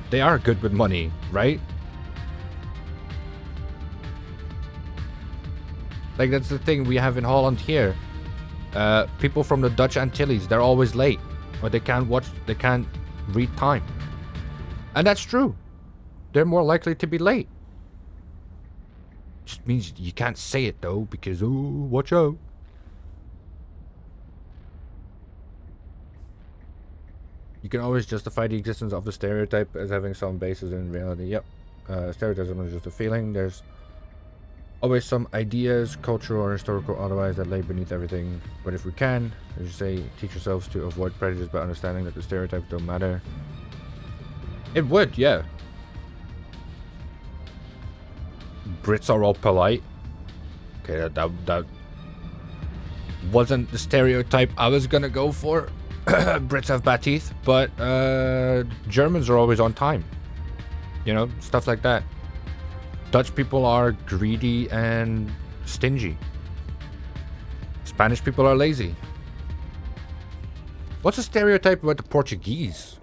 they are good with money, right? Like, that's the thing we have in Holland here. People from the Dutch Antilles, they're always late. Or they can't read time. And that's true. They're more likely to be late. Just means you can't say it though, because, oh, watch out. You can always justify the existence of the stereotype as having some basis in reality. Yep. Stereotypes are not just a feeling. There's always some ideas, cultural or historical otherwise, that lay beneath everything. But if we can, as you say, teach yourselves to avoid prejudice by understanding that the stereotypes don't matter. It would, yeah. Brits are all polite. Okay, that wasn't the stereotype I was gonna go for. Brits have bad teeth, but Germans are always on time. You know, stuff like that. Dutch people are greedy and stingy. Spanish people are lazy. What's a stereotype about the Portuguese?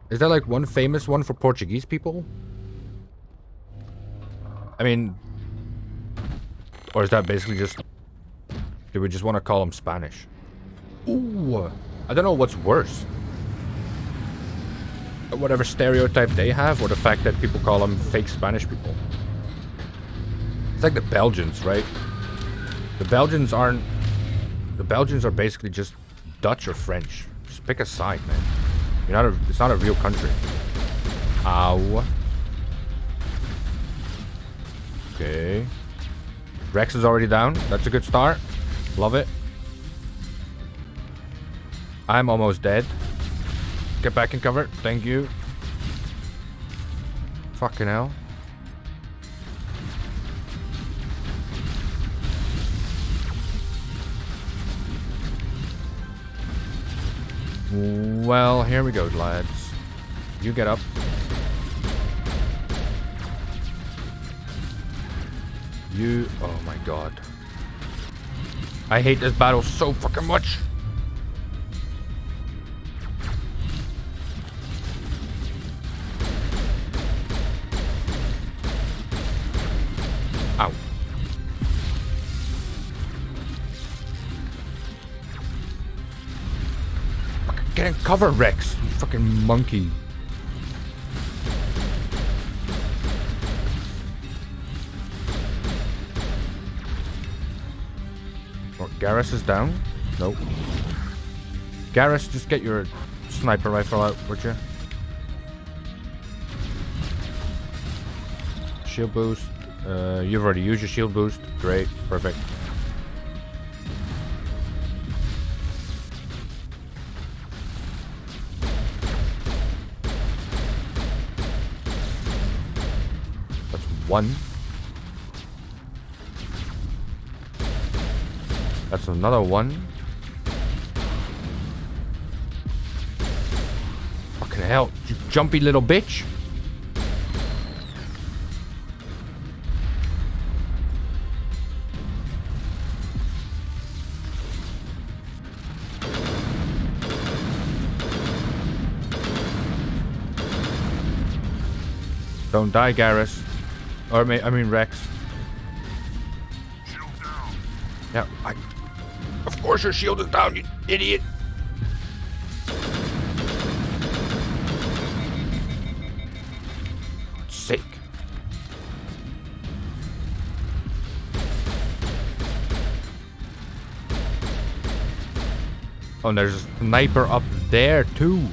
Is there like one famous one for Portuguese people? I mean, or is that basically just, do we just want to call them Spanish? Ooh, I don't know what's worse. Whatever stereotype they have, or the fact that people call them fake Spanish people. It's like the Belgians, right? The Belgians are basically just Dutch or French. Just pick a side, man. It's not a real country. Ow. Okay. Rex is already down. That's a good start. Love it. I'm almost dead. Get back in cover. Thank you. Fucking hell. Well, here we go, lads. You get up. You... Oh my god. I hate this battle so fucking much. Ow. Get in cover, Rex. You fucking monkey. Oh, Garrus is down? Nope. Garrus, just get your sniper rifle out, would you? Shield boost. You've already used your shield boost. Great. Perfect. That's one. That's another one. Fucking hell, you jumpy little bitch. Don't die, Garrus. Or I mean Rex. Shield down. Yeah, of course your shield is down, you idiot. God's sake. Oh, and there's a sniper up there too.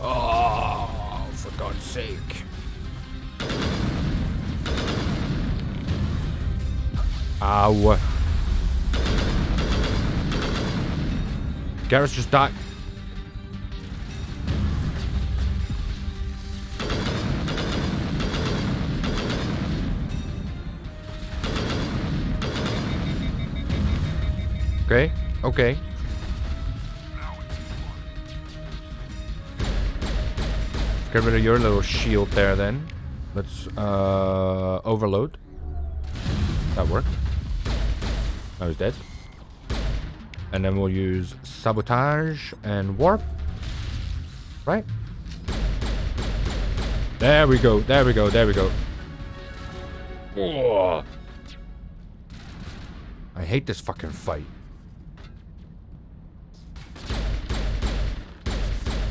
Oh, for God's sake. Ow. Garrus just died. Okay, okay. Get rid of your little shield there then. Let's overload. That worked. Now he's dead. And then we'll use sabotage and warp. Right? There we go. There we go. There we go. Oh, hate this fucking fight.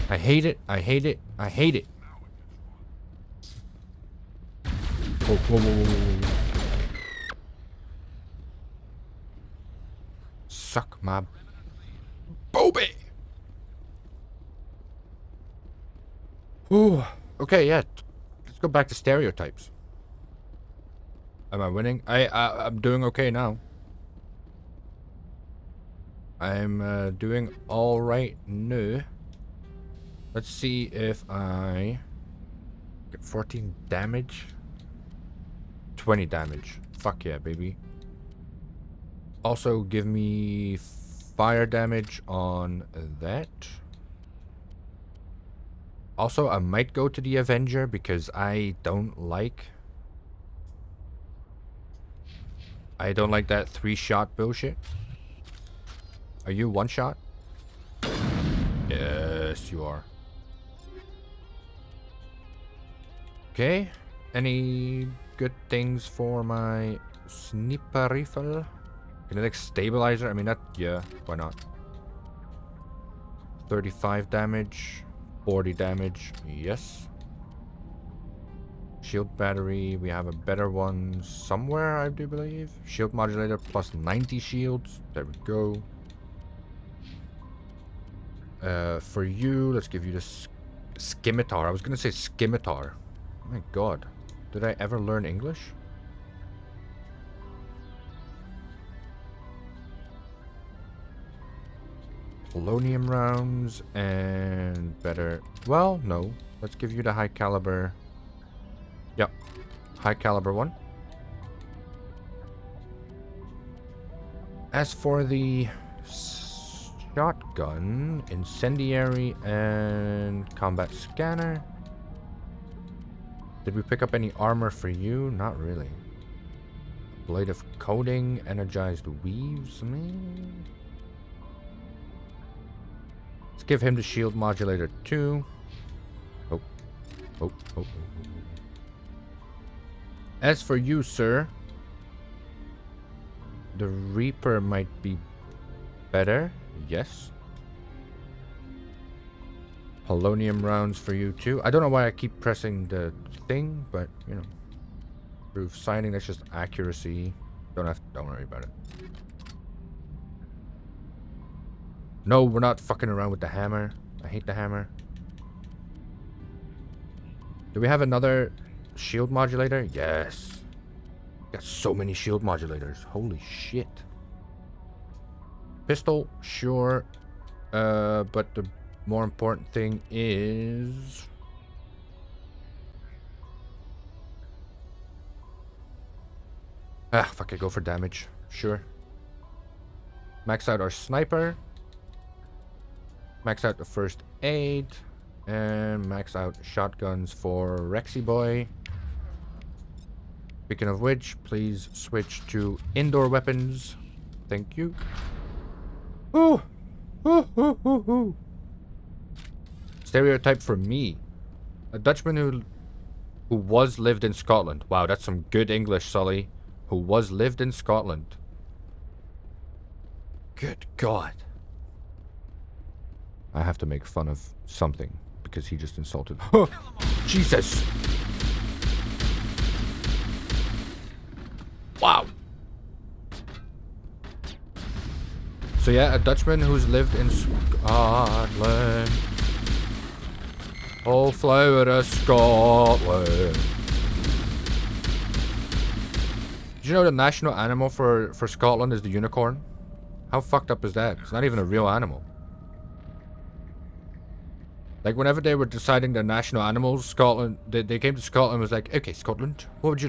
I hate it. I hate it. I hate it. Whoa, whoa, whoa, whoa, whoa. Suck my booby. Ooh. Okay, yeah. Let's go back to stereotypes. Am I winning? I'm doing okay now. I'm doing all right now. Let's see if I get 14 damage. 20 damage. Fuck yeah, baby. Also, give me fire damage on that. Also, I might go to the Avenger because I don't like that 3-shot bullshit. Are you 1-shot? Yes, you are. Okay. Any good things for my sniper rifle? Kinetic stabilizer? I mean, that, yeah, why not? 35 damage. 40 damage. Yes. Shield battery. We have a better one somewhere, I do believe. Shield modulator plus 90 shields. There we go. For you, let's give you the scimitar. I was gonna say scimitar. Oh my god. Did I ever learn English? Polonium rounds and better. Well, no. Let's give you the high caliber. Yep. High caliber one. As for the shotgun, incendiary, and combat scanner. Did we pick up any armor for you? Not really. Blade of coating, energized weaves. Let's give him the shield modulator too. Oh. Oh, oh, oh. As for you, sir, the Reaper might be better. Yes. Polonium rounds for you too. I don't know why I keep pressing the thing, but you know. Proof signing, that's just accuracy. Don't worry about it. No, we're not fucking around with the hammer. I hate the hammer. Do we have another shield modulator? Yes. Got so many shield modulators. Holy shit. Pistol, sure. But the more important thing is... fuck it, go for damage. Sure. Max out our sniper. Max out the first aid. And max out shotguns for Rexy Boy. Speaking of which, please switch to indoor weapons. Thank you. Ooh. Ooh, ooh, ooh, ooh. Stereotype for me. A Dutchman who was lived in Scotland. Wow, that's some good English, Sully. Who was lived in Scotland. Good God. I have to make fun of something because he just insulted. Oh, Jesus. Wow. So yeah, a Dutchman who's lived in Scotland. Oh, flower of Scotland. Did you know the national animal for Scotland is the unicorn? How fucked up is that? It's not even a real animal. Like, whenever they were deciding their national animals, Scotland, they came to Scotland and was like, okay, Scotland, what would you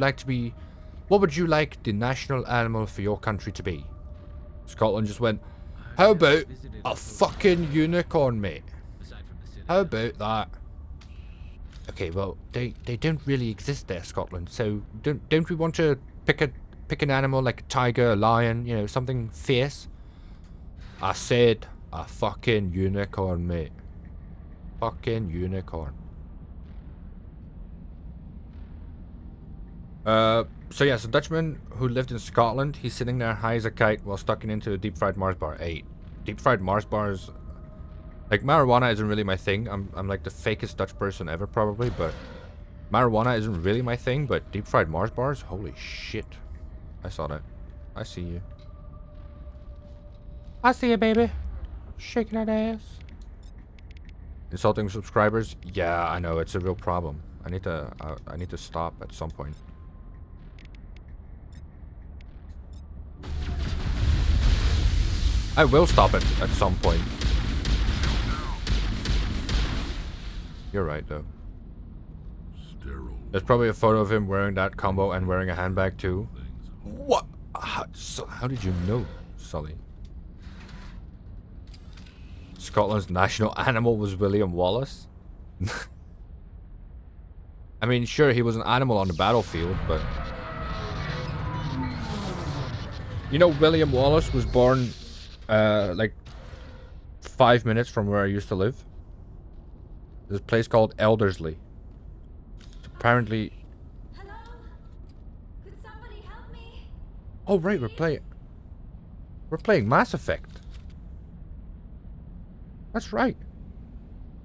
like the national animal for your country to be? Scotland just went, how about a fucking unicorn, mate? How about that? Okay, well, they don't really exist there, Scotland, so don't we want to pick an animal like a tiger, a lion, you know, something fierce? I said a fucking unicorn, mate. Fucking unicorn. So yes, a Dutchman who lived in Scotland, he's sitting there high as a kite while stuck into a deep fried Mars bar. Hey, deep fried Mars bars, like marijuana isn't really my thing. I'm like the fakest Dutch person ever probably, but marijuana isn't really my thing, but deep fried Mars bars, holy shit. I saw that. I see you. I see you, baby. Shaking that ass. Insulting subscribers? Yeah, I know, it's a real problem. I need to stop at some point. I will stop it at some point. You're right, though. Sterile. There's probably a photo of him wearing that combo and wearing a handbag, too. What? How did you know, Sully? Scotland's national animal was William Wallace? I mean, sure, he was an animal on the battlefield, but... You know, William Wallace was born... like 5 minutes from where I used to live. There's a place called Elderslie. It's apparently. Hello? Could somebody help me? Oh right, we're playing Mass Effect. That's right.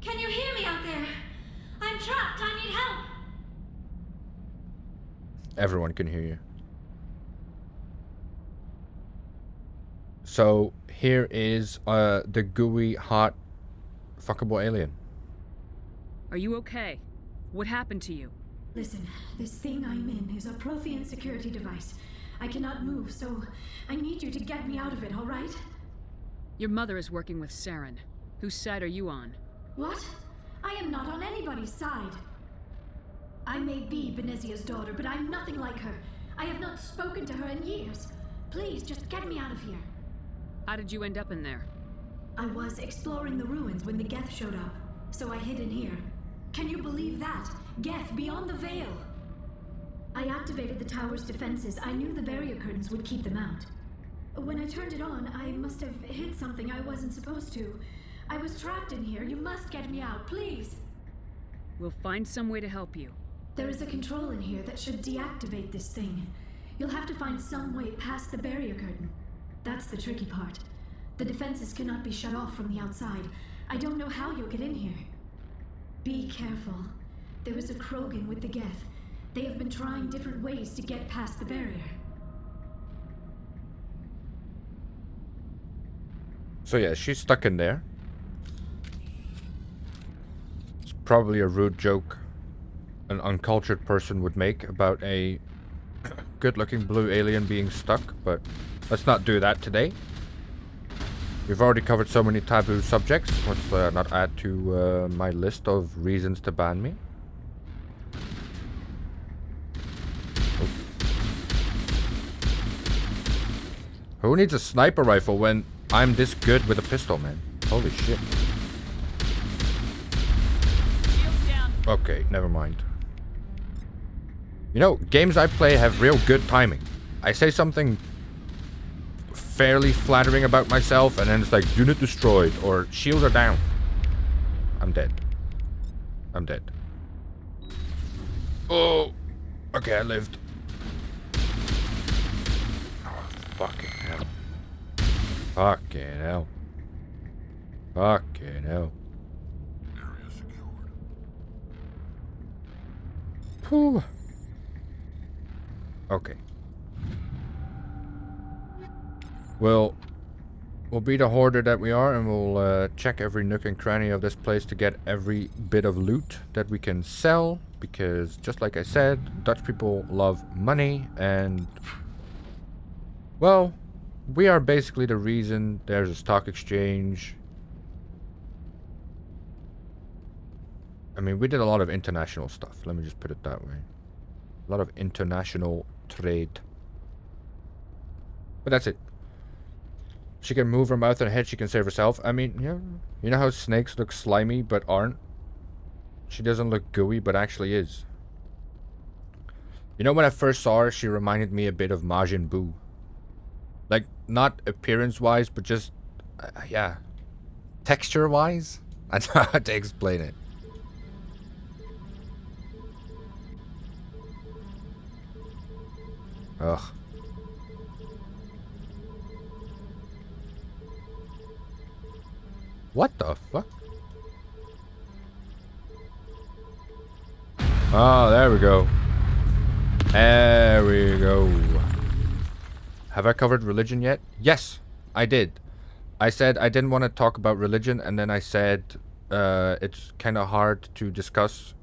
Can you hear me out there? I'm trapped. I need help. Everyone can hear you. So here is the gooey, hot, fuckable alien. Are you okay? What happened to you? Listen, this thing I'm in is a Prothean security device. I cannot move, so I need you to get me out of it, all right? Your mother is working with Saren. Whose side are you on? What? I am not on anybody's side. I may be Benezia's daughter, but I'm nothing like her. I have not spoken to her in years. Please, just get me out of here. How did you end up in there? I was exploring the ruins when the Geth showed up, so I hid in here. Can you believe that? Geth, beyond the veil! I activated the tower's defenses. I knew the barrier curtains would keep them out. When I turned it on, I must have hit something I wasn't supposed to. I was trapped in here. You must get me out, please! We'll find some way to help you. There is a control in here that should deactivate this thing. You'll have to find some way past the barrier curtain. That's the tricky part. The defenses cannot be shut off from the outside. I don't know how you'll get in here. Be careful. There is a Krogan with the Geth. They have been trying different ways to get past the barrier. So yeah, she's stuck in there. It's probably a rude joke an uncultured person would make about a good-looking blue alien being stuck, but let's not do that today. We've already covered so many taboo subjects. Let's not add to my list of reasons to ban me. Oh. Who needs a sniper rifle when I'm this good with a pistol, man? Holy shit. Okay, never mind. You know, games I play have real good timing. I say something fairly flattering about myself, and then it's like, unit destroyed, or shields are down. I'm dead. I'm dead. Oh! Okay, I lived. Oh, fucking hell. Fucking hell. Fucking hell. Area secured. Whew. Okay. We'll be the hoarder that we are, and we'll check every nook and cranny of this place to get every bit of loot that we can sell, because just like I said, Dutch people love money, and well, we are basically the reason there's a stock exchange. I mean, we did a lot of international stuff, let me just put it that way. A lot of international trade. But that's it. She can move her mouth and head, she can save herself. I mean, yeah. You know how snakes look slimy but aren't? She doesn't look gooey but actually is. You know, when I first saw her, she reminded me a bit of Majin Buu. Like, not appearance-wise, but just, yeah. Texture-wise? I don't know how to explain it. Ugh. What the fuck? Oh, there we go. There we go. Have I covered religion yet? Yes, I did. I said I didn't want to talk about religion, and then I said it's kind of hard to discuss,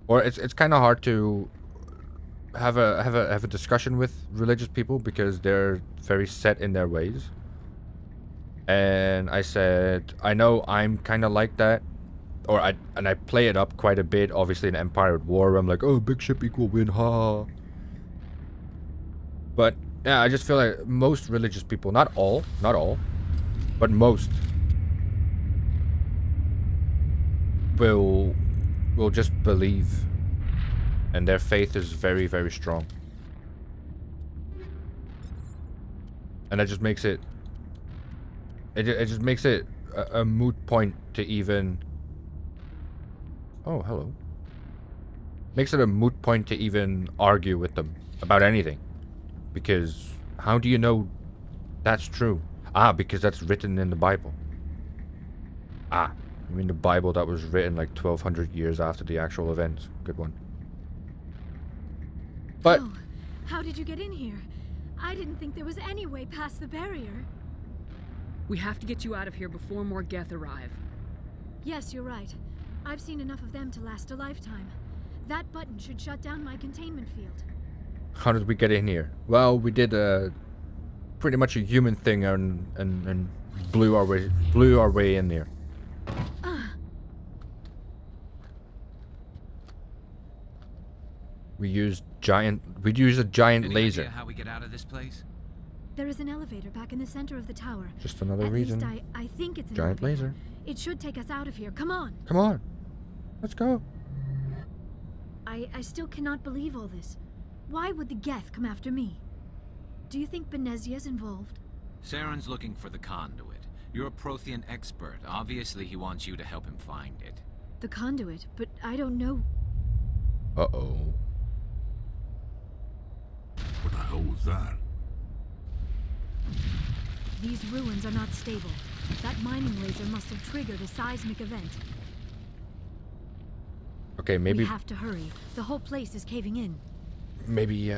or it's kind of hard to have a discussion with religious people because they're very set in their ways. And I said I know I'm kind of like that, or I play it up quite a bit. Obviously, in Empire at War, I'm like, oh, big ship equal win, ha. But yeah, I just feel like most religious people, not all, but most will just believe, and their faith is very, very strong, and that just makes it just makes it a moot point to even. Oh, hello. Makes it a moot point to even argue with them about anything, because how do you know that's true? Ah, because that's written in the Bible. Ah, I mean the Bible that was written like 1200 years after the actual events. Good one. But Oh, how did you get in here? I didn't think there was any way past the barrier. We have to get you out of here before more Geth arrive. Yes, you're right. I've seen enough of them to last a lifetime. That button should shut down my containment field. how did we get in here? Well, we did pretty much a human thing and blew our way in there. We used a giant Any laser. idea how we get out of this place? There is an elevator back in the center of the tower. Just another At reason. least I think it's an Giant elevator. laser. It should take us out of here. Come on. Come on. Let's go. I still cannot believe all this. Why would the Geth come after me? Do you think Benezia's involved? Saren's looking for the conduit. You're a Prothean expert. Obviously, he wants you to help him find it. The conduit, but I don't know. Uh-oh. What the hell was that? These ruins are not stable. That mining laser must have triggered a seismic event. Okay, maybe We have to hurry. The whole place is caving in. maybe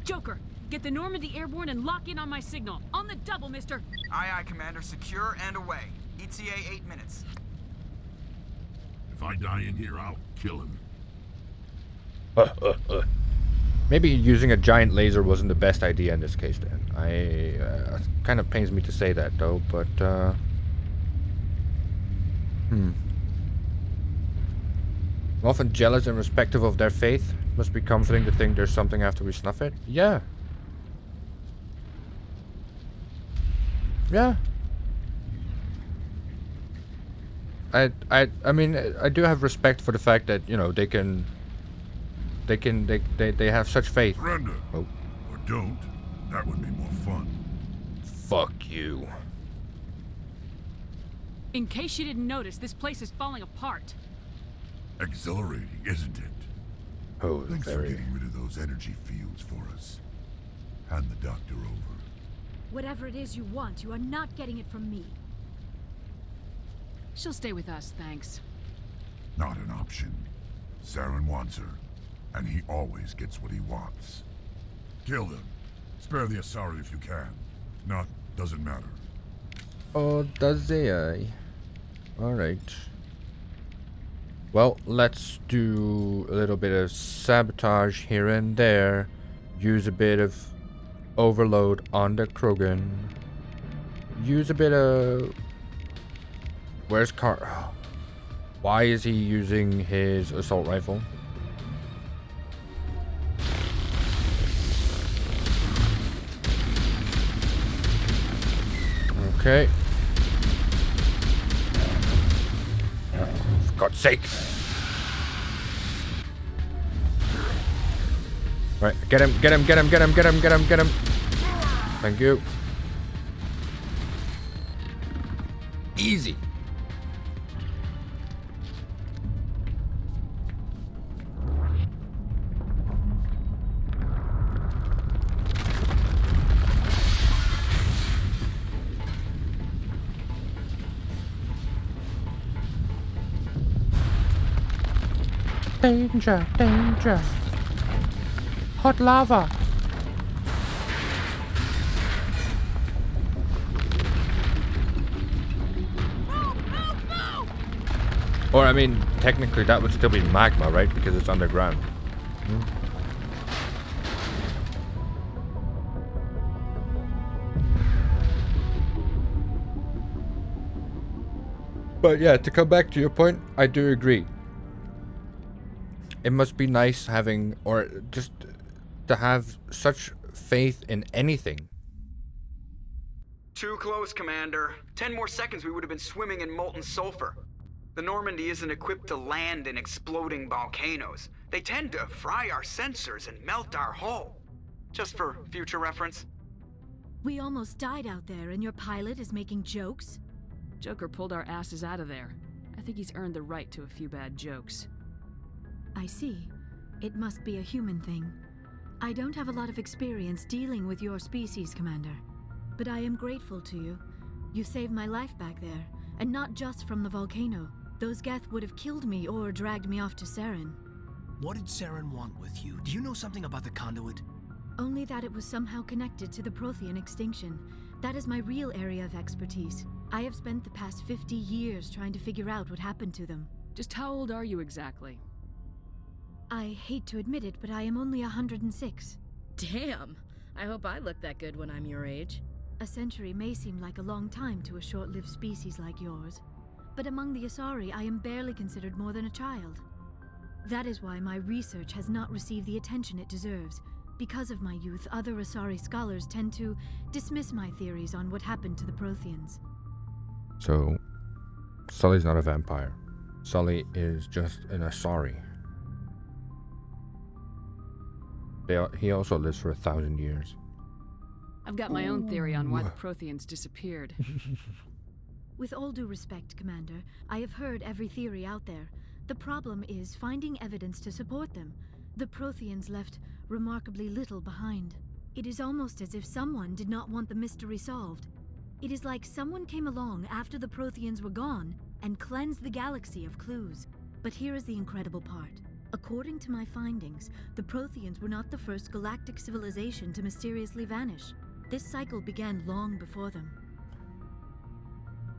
Joker, get the Normandy airborne and lock in on my signal. On the double, mister. Aye, aye, Commander. Secure and away. ETA 8 minutes. If I die in here, I'll kill him. maybe using a giant laser wasn't the best idea in this case then. Kind of pains me to say that though, but Often jealous and respective of their faith. Must be comforting to think there's something after we snuff it. Yeah. Yeah. I mean, I do have respect for the fact that, you know, they have such faith. Surrender. Oh. Or don't. That would be more fun. Fuck you. In case you didn't notice, this place is falling apart. Exhilarating, isn't it? Oh, Thanks for very. getting rid of those energy fields for us. Hand the doctor over. Whatever it is you want, you are not getting it from me. She'll stay with us, thanks. Not an option. Saren wants her, and he always gets what he wants. Kill them. Spare the Asari if you can. If not, doesn't matter. Oh, does they? Alright. Well, let's do a little bit of sabotage here and there. Use a bit of overload on the Krogan. Use a bit of... Where's Car... Why is he using his assault rifle? Okay. For God's sake. Right, get him. Thank you. Easy. Danger, danger. Hot lava. Or, I mean, technically that would still be magma, right? Because it's underground. But yeah, to come back to your point, I do agree. It must be nice having, or just to have such faith in anything. Too close, Commander. 10 more seconds we would have been swimming in molten sulfur. The Normandy isn't equipped to land in exploding volcanoes. They tend to fry our sensors and melt our hull. Just for future reference. We almost died out there, and your pilot is making jokes? Joker pulled our asses out of there. I think he's earned the right to a few bad jokes. I see. It must be a human thing. I don't have a lot of experience dealing with your species, Commander. But I am grateful to you. You saved my life back there, and not just from the volcano. Those Geth would have killed me or dragged me off to Saren. What did Saren want with you? Do you know something about the conduit? Only that it was somehow connected to the Prothean extinction. That is my real area of expertise. I have spent the past 50 years trying to figure out what happened to them. Just how old are you exactly? I hate to admit it, but I am only 106. Damn! I hope I look that good when I'm your age. A century may seem like a long time to a short-lived species like yours, but among the Asari, I am barely considered more than a child. That is why my research has not received the attention it deserves. Because of my youth, other Asari scholars tend to dismiss my theories on what happened to the Protheans. So, Sully's not a vampire. Sully is just an Asari. He also lives for 1,000 years. I've got my own theory on why the Protheans disappeared. With all due respect, Commander, I have heard every theory out there. The problem is finding evidence to support them. The Protheans left remarkably little behind. It is almost as if someone did not want the mystery solved. It is like someone came along after the Protheans were gone and cleansed the galaxy of clues. But here is the incredible part. According to my findings, the Protheans were not the first galactic civilization to mysteriously vanish. This cycle began long before them.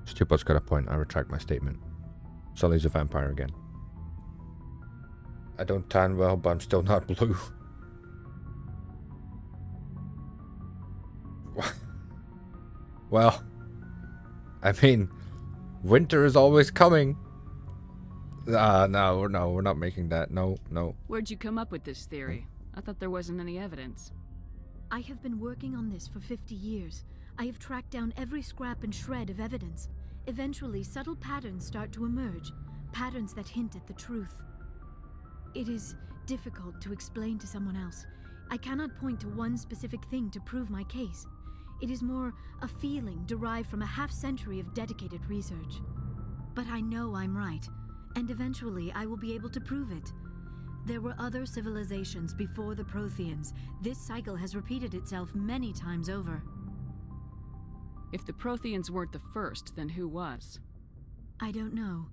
Stupid's got a point. I retract my statement. Sully's a vampire again. I don't tan well, but I'm still not blue. Well, I mean, winter is always coming. No, we're not making that. No. Where'd you come up with this theory? I thought there wasn't any evidence. I have been working on this for 50 years. I have tracked down every scrap and shred of evidence. Eventually, subtle patterns start to emerge, patterns that hint at the truth. It is difficult to explain to someone else. I cannot point to one specific thing to prove my case. It is more a feeling derived from a half-century of dedicated research. But I know I'm right, and eventually I will be able to prove it. There were other civilizations before the Protheans. This cycle has repeated itself many times over. If the Protheans weren't the first, then who was? I don't know.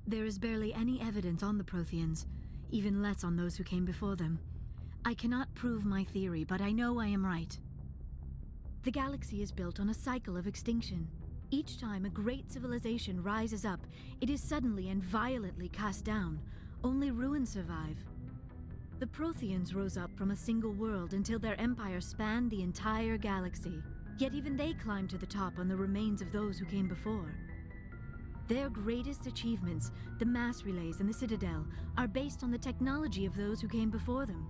There is barely any evidence on the Protheans, even less on those who came before them. I cannot prove my theory, but I know I am right. The galaxy is built on a cycle of extinction. Each time a great civilization rises up, it is suddenly and violently cast down. Only ruins survive. The Protheans rose up from a single world until their empire spanned the entire galaxy. Yet even they climbed to the top on the remains of those who came before. Their greatest achievements, the mass relays and the Citadel, are based on the technology of those who came before them.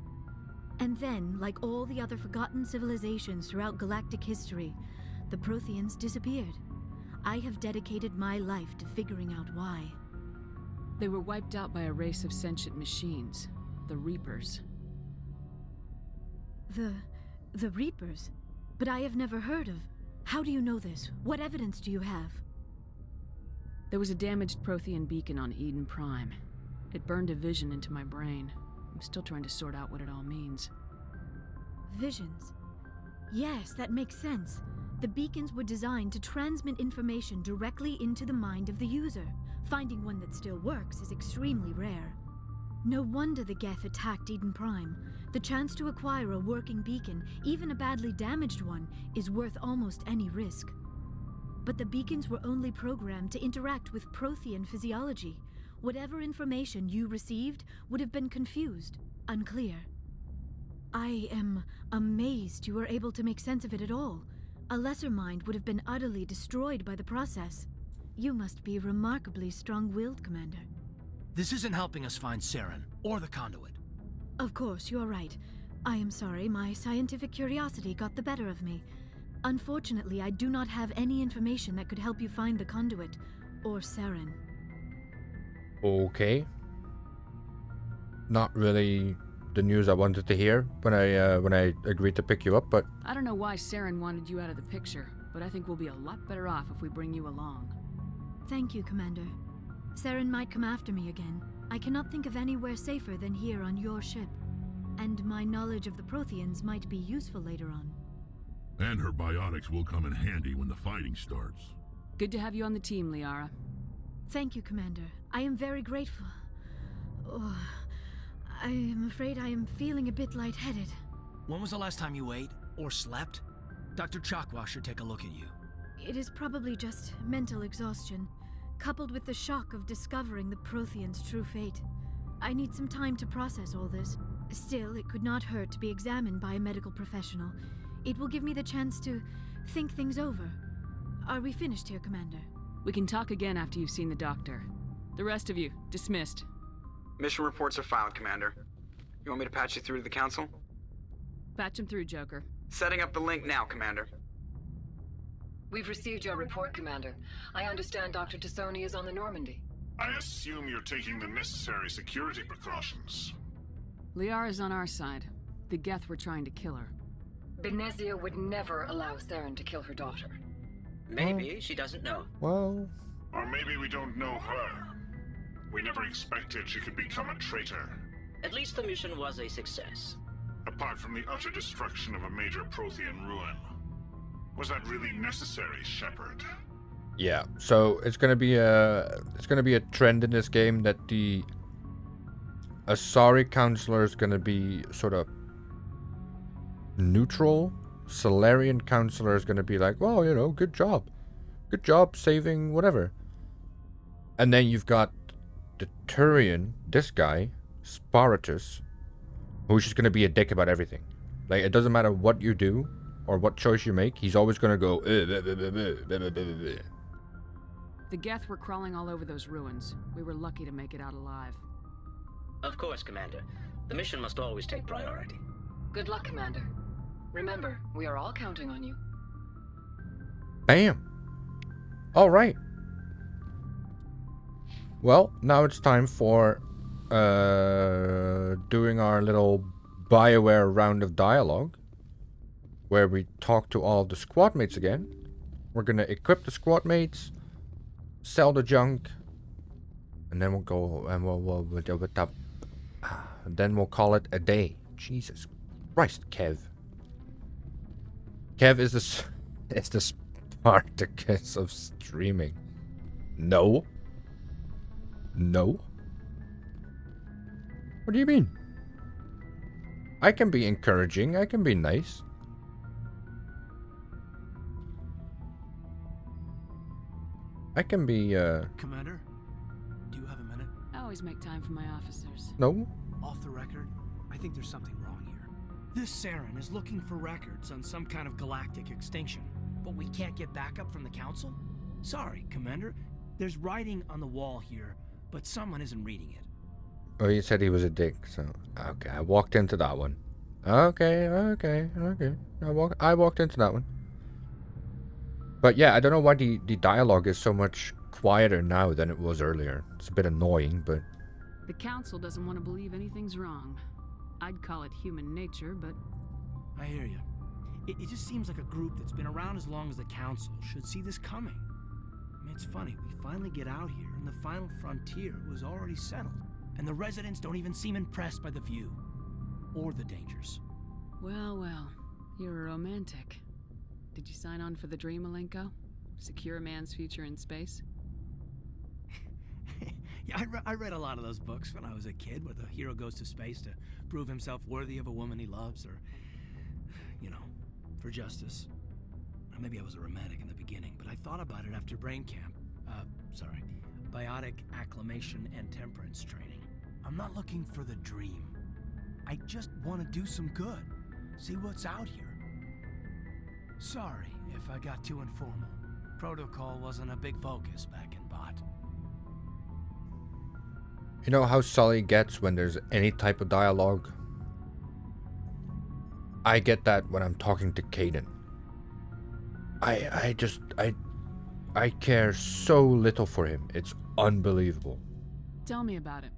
And then, like all the other forgotten civilizations throughout galactic history, the Protheans disappeared. I have dedicated my life to figuring out why. They were wiped out by a race of sentient machines, the Reapers. The Reapers? But I have never heard of. How do you know this? What evidence do you have? There was a damaged Prothean beacon on Eden Prime. It burned a vision into my brain. I'm still trying to sort out what it all means. Visions. Yes, that makes sense. The beacons were designed to transmit information directly into the mind of the user. Finding one that still works is extremely rare. No wonder the Geth attacked Eden Prime. The chance to acquire a working beacon, even a badly damaged one, is worth almost any risk. But the beacons were only programmed to interact with Prothean physiology. Whatever information you received would have been confused, unclear. I am amazed you were able to make sense of it at all. A lesser mind would have been utterly destroyed by the process. You must be remarkably strong-willed, Commander. This isn't helping us find Saren, or the conduit. Of course, you're right. I am sorry, my scientific curiosity got the better of me. Unfortunately, I do not have any information that could help you find the conduit, or Saren. Okay. Not really the news I wanted to hear when I agreed to pick you up, but I don't know why Saren wanted you out of the picture, but I think we'll be a lot better off if we bring you along. Thank you, Commander. Saren might come after me again. I cannot think of anywhere safer than here on your ship. And my knowledge of the Protheans might be useful later on. And her biotics will come in handy when the fighting starts. Good to have you on the team, Liara. Thank you, Commander. I am very grateful. Oh, I am afraid I am feeling a bit lightheaded. When was the last time you ate, or slept? Dr. Chakwa should take a look at you. It is probably just mental exhaustion, coupled with the shock of discovering the Protheans' true fate. I need some time to process all this. Still, it could not hurt to be examined by a medical professional. It will give me the chance to think things over. Are we finished here, Commander? We can talk again after you've seen the doctor. The rest of you, dismissed. Mission reports are filed, Commander. You want me to patch you through to the Council? Patch him through, Joker. Setting up the link now, Commander. We've received your report, Commander. I understand Dr. Tassoni is on the Normandy. I assume you're taking the necessary security precautions. Liara's on our side. The Geth were trying to kill her. Benezia would never allow Saren to kill her daughter. Maybe she doesn't know. well, Or maybe we don't know her. We never expected she could become a traitor. At least the mission was a success. Apart from the utter destruction of a major Prothean ruin. Was that really necessary, Shepard? yeah. So it's gonna be a trend in this game that the Asari counselor is gonna be sort of neutral. Salarian counselor is gonna be like, well, you know, good job saving whatever. And then you've got the Turian, this guy, Sparatus, who's just gonna be a dick about everything. Like, it doesn't matter what you do or what choice you make, he's always gonna go. The Geth were crawling all over those ruins. We were lucky to make it out alive. Of course, Commander. The mission must always take priority. Good luck, Commander. Remember, we are all counting on you. Bam. All right. Well, now it's time for doing our little BioWare round of dialogue, where we talk to all the squad mates again. We're gonna equip the squad mates, sell the junk, and then we'll go and then we'll call it a day. Jesus Christ, Kev. Kev is the Spartacus of streaming. No. No. What do you mean? I can be encouraging. I can be nice. I can be, Commander, do you have a minute? I always make time for my officers. No? Off the record, I think there's something wrong here. This Saren is looking for records on some kind of galactic extinction, but we can't get backup from the Council? Sorry, Commander. There's writing on the wall here, but someone isn't reading it. Oh, he said he was a dick, so... Okay, I walked into that one. Okay. I walked into that one. But yeah, I don't know why the dialogue is so much quieter now than it was earlier. It's a bit annoying, but... The Council doesn't want to believe anything's wrong. I'd call it human nature, but... I hear you. It just seems like a group that's been around as long as the Council should see this coming. I mean, it's funny, we finally get out here, and the final frontier was already settled. And the residents don't even seem impressed by the view. Or the dangers. Well, you're a romantic. Did you sign on for the dream, Malenko? Secure a man's future in space? Yeah, I read a lot of those books when I was a kid, where the hero goes to space to prove himself worthy of a woman he loves, or, you know, for justice. Or maybe I was a romantic in the beginning, but I thought about it after brain camp. Biotic acclimation and temperance training. I'm not looking for the dream. I just want to do some good. See what's out here. Sorry if I got too informal. Protocol wasn't a big focus back in Bot. You know how Sully gets when there's any type of dialogue? I get that when I'm talking to Caden. I care so little for him. It's unbelievable. Tell me about it.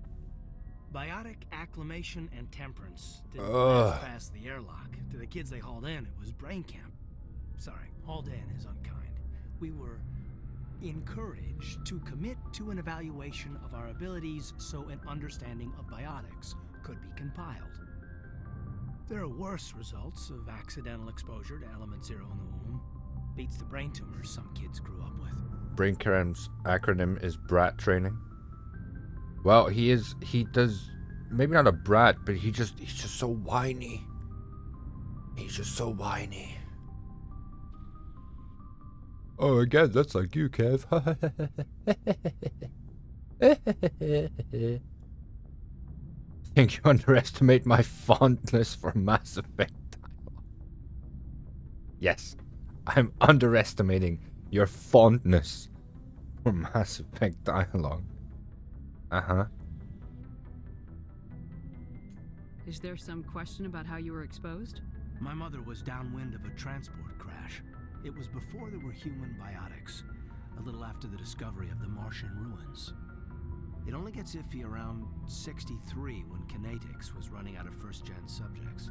Biotic acclimation and temperance didn't pass past the airlock. To the kids they hauled in, it was brain camp. Sorry, hauled in is unkind. We were encouraged to commit to an evaluation of our abilities so an understanding of biotics could be compiled. There are worse results of accidental exposure to element 0 in the womb. Beats the brain tumors some kids grew up with. Brain Camp's acronym is BRAT training. Well, he does, maybe not a brat, but he's just so whiny. He's just so whiny. Oh, again, that's like you, Kev. I think you underestimate my fondness for Mass Effect dialogue. Yes, I'm underestimating your fondness for Mass Effect dialogue. Uh-huh. Is there some question about how you were exposed? My mother was downwind of a transport crash. It was before there were human biotics, a little after the discovery of the Martian ruins. It only gets iffy around 63 when Kinetics was running out of first-gen subjects.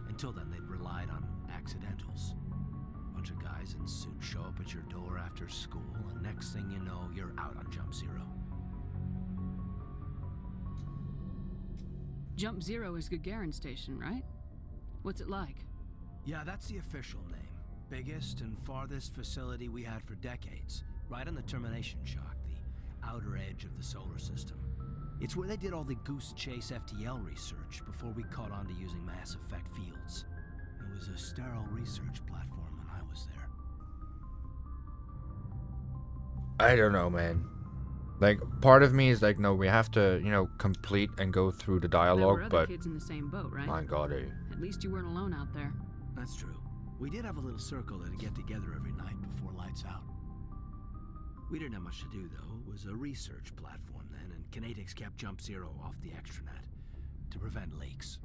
Until then, they'd relied on accidentals. A bunch of guys in suits show up at your door after school, and next thing you know, you're out on Jump Zero. Jump Zero is Gagarin Station, right? What's it like? Yeah, that's the official name. Biggest and farthest facility we had for decades. Right on the termination shock, the outer edge of the solar system. It's where they did all the Goose Chase FTL research before we caught on to using Mass Effect fields. It was a sterile research platform when I was there. I don't know, man. Like, part of me is like, no, we have to, you know, complete and go through the dialogue, there were other but... kids in the same boat, right? My God, At least you weren't alone out there. That's true. We did have a little circle that'd get together every night before lights out. We didn't have much to do, though. It was a research platform then, and Kinetics kept Jump Zero off the extranet to prevent leaks.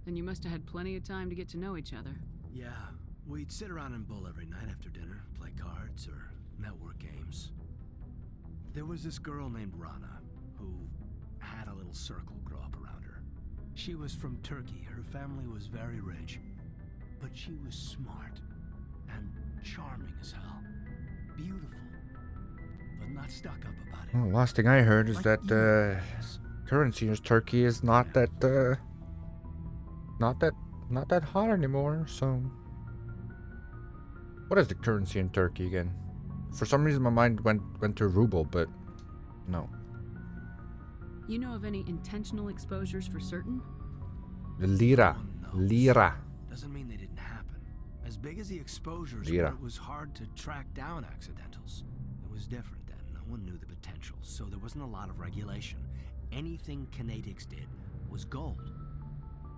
Then you must have had plenty of time to get to know each other. Yeah, we'd sit around and bull every night after dinner, play cards or network games. There was this girl named Rana, who had a little circle grow up around her. She was from Turkey. Her family was very rich. But she was smart and charming as hell. Beautiful, but not stuck up about it. Well, the last thing I heard is Like that you, currency in Turkey is not that hot anymore. So, what is the currency in Turkey again? For some reason, my mind went to ruble, but no. You know of any intentional exposures for certain? The lira. Doesn't mean they didn't happen. As big as the exposures Lira. were, it was hard to track down accidentals. It was different then. No one knew the potential, so there wasn't a lot of regulation. Anything Kinetics did was gold.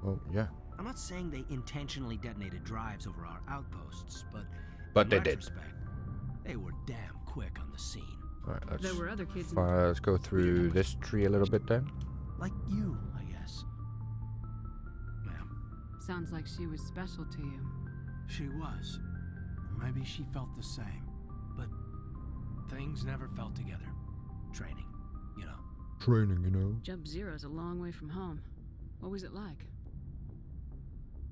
Well, yeah. I'm not saying they intentionally detonated drives over our outposts, but But in they did. retrospect, they were damn quick on the scene. All right, let's, There were other kids in let's go through this tree a little bit then. Like you, I guess. Ma'am. Sounds like she was special to you. She was. Maybe she felt the same. But things never felt together. Training, you know. Training, you know. Jump Zero's a long way from home. What was it like?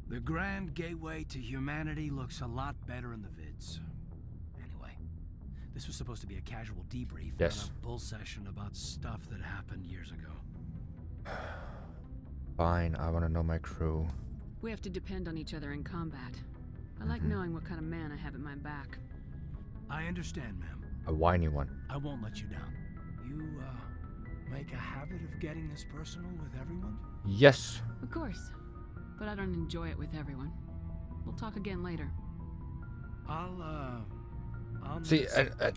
The grand gateway to humanity looks a lot better in the vids. Anyway, this was supposed to be a casual debrief, Yes. not a bull session about stuff that happened years ago. Fine, I want to know my crew. We have to depend on each other in combat. I like knowing what kind of man I have at my back. I understand, ma'am. A whiny one. I won't let you down. make a habit of getting this personal with everyone? Yes. Of course. But I don't enjoy it with everyone. We'll talk again later. I'll See, yeah.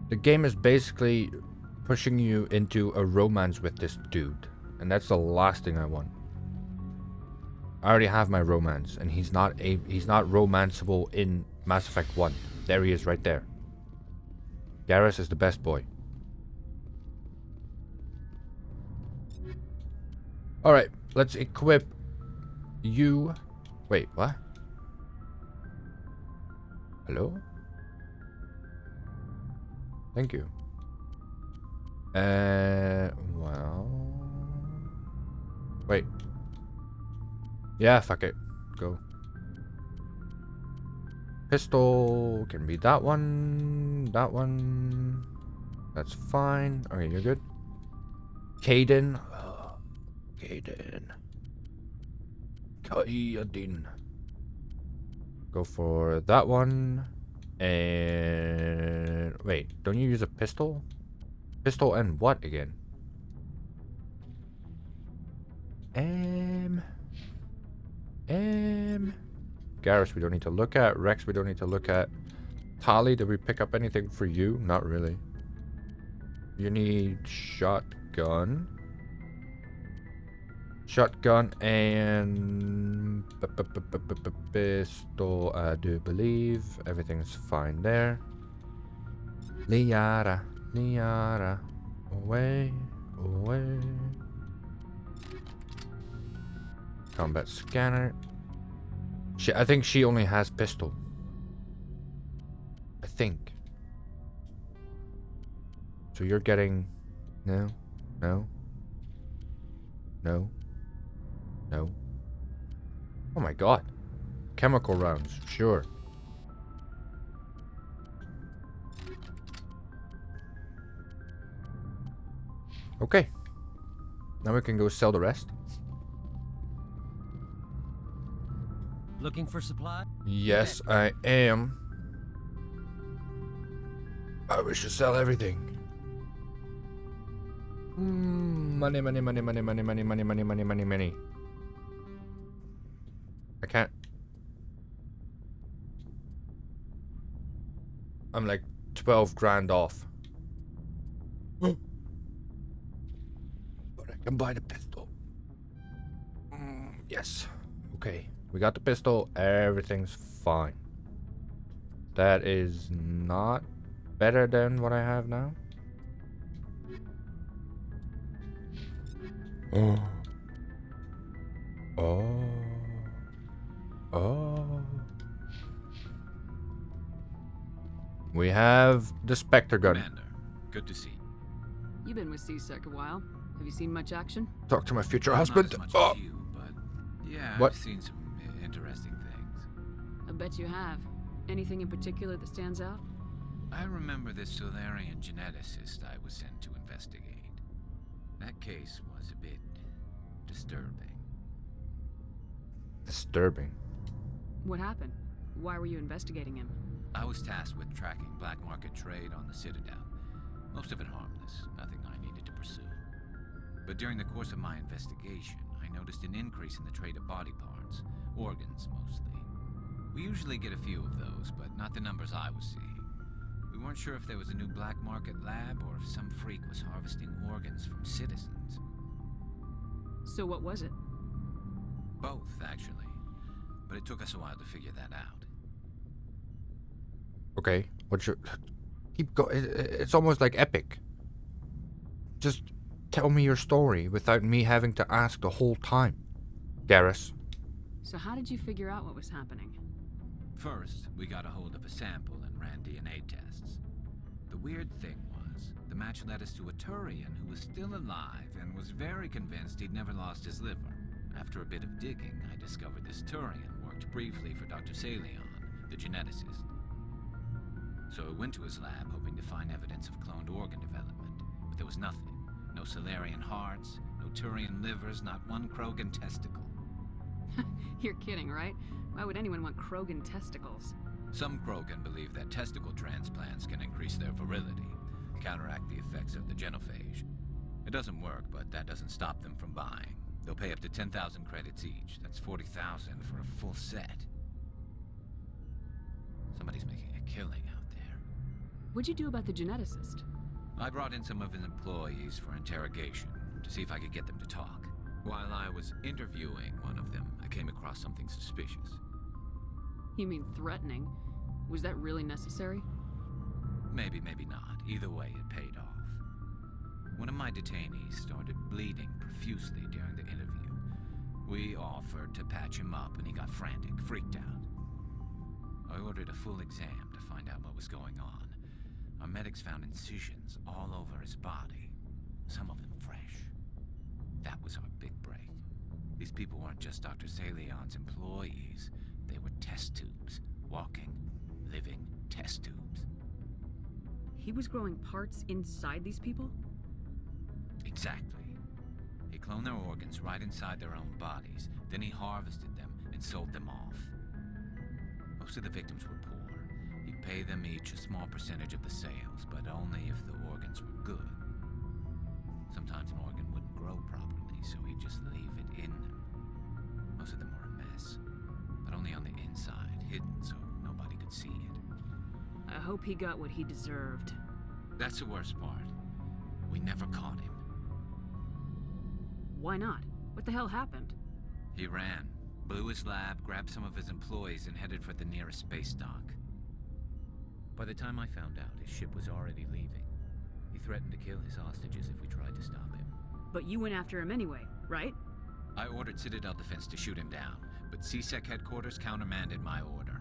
the game is basically pushing you into a romance with this dude, and that's the last thing I want. I already have my romance, and he's not romanceable in Mass Effect 1. There he is right there. Garrus is the best boy. Alright, let's equip you. Wait, what? Hello? Thank you. Well... Wait. Yeah, fuck it. Go. Pistol can be that one. That one. That's fine. Okay, you're good. Kaden. Kaden. Kaden. Go for that one. And... Wait, don't you use a pistol? Pistol and what again? Garrus, we don't need to look at. Rex, we don't need to look at. Tali, did we pick up anything for you? Not really. You need shotgun. Shotgun and pistol, I do believe. Everything's fine there. Liara, Liara, away, away. Combat scanner. I think she only has pistol. I think. So you're getting... No. No. No. No. Oh my god. Chemical rounds. Sure. Okay. Now we can go sell the rest. Looking for supply? Yes, I am. I wish to sell everything. Money, money, money, money, money, money, money, money, money, money, money. I can't. I'm like 12 grand off. But I can buy the pistol. Yes. Okay. We got the pistol. Everything's fine. That is not better than what I have now. Oh. Oh. Oh. We have the Spectre gun. Commander, good to see you. You've been with C-Sec a while. Have you seen much action? Talk to my future Not husband. as much Oh. as you, but yeah, What? I've seen some interesting things. I bet you have. Anything in particular that stands out? I remember this Solarian geneticist I was sent to investigate. That case was a bit disturbing. Disturbing. What happened? Why were you investigating him? I was tasked with tracking black market trade on the Citadel. Most of it harmless, nothing I needed to pursue. But during the course of my investigation, I noticed an increase in the trade of body parts, organs mostly. We usually get a few of those, but not the numbers I was seeing. We weren't sure if there was a new black market lab or if some freak was harvesting organs from citizens. So what was it? Both, actually. But it took us a while to figure that out. Okay. What's your... Keep going. It's almost like epic. Just tell me your story without me having to ask the whole time. Garrus. So how did you figure out what was happening? First, we got a hold of a sample and ran DNA tests. The weird thing was, the match led us to a Turian who was still alive and was very convinced he'd never lost his liver. After a bit of digging, I discovered this Turian worked briefly for Dr. Salion, the geneticist. So I went to his lab hoping to find evidence of cloned organ development, but there was nothing. No Solarian hearts, no Turian livers, not one Krogan testicle. You're kidding, right? Why would anyone want Krogan testicles? Some Krogan believe that testicle transplants can increase their virility. counteract the effects of the genophage. It doesn't work, but that doesn't stop them from buying. They'll pay up to 10,000 credits each. That's 40,000 for a full set. Somebody's making a killing out there. What'd you do about the geneticist? I brought in some of his employees for interrogation to see if I could get them to talk. While I was interviewing one of them, I came across something suspicious. You mean threatening? Was that really necessary? Maybe, maybe not. Either way, it paid off. One of my detainees started bleeding profusely during the interview. We offered to patch him up and he got frantic, freaked out. I ordered a full exam to find out what was going on. Our medics found incisions all over his body, some of them fresh. That was our big break. These people weren't just Dr. Salion's employees. They were test tubes. Walking, living test tubes. He was growing parts inside these people? Exactly. He cloned their organs right inside their own bodies. Then he harvested them and sold them off. Most of the victims were poor. He'd pay them each a small percentage of the sales, but only if the organs were good. Sometimes an organ wouldn't grow properly, so he'd just leave it in them. Most of them were a mess, but only on the inside, hidden so nobody could see it. I hope he got what he deserved. That's the worst part. We never caught him. Why not? What the hell happened? He ran, blew his lab, grabbed some of his employees, and headed for the nearest space dock. By the time I found out, his ship was already leaving. He threatened to kill his hostages if we tried to stop him. But you went after him anyway, right? I ordered Citadel Defense to shoot him down, but CSEC headquarters countermanded my order.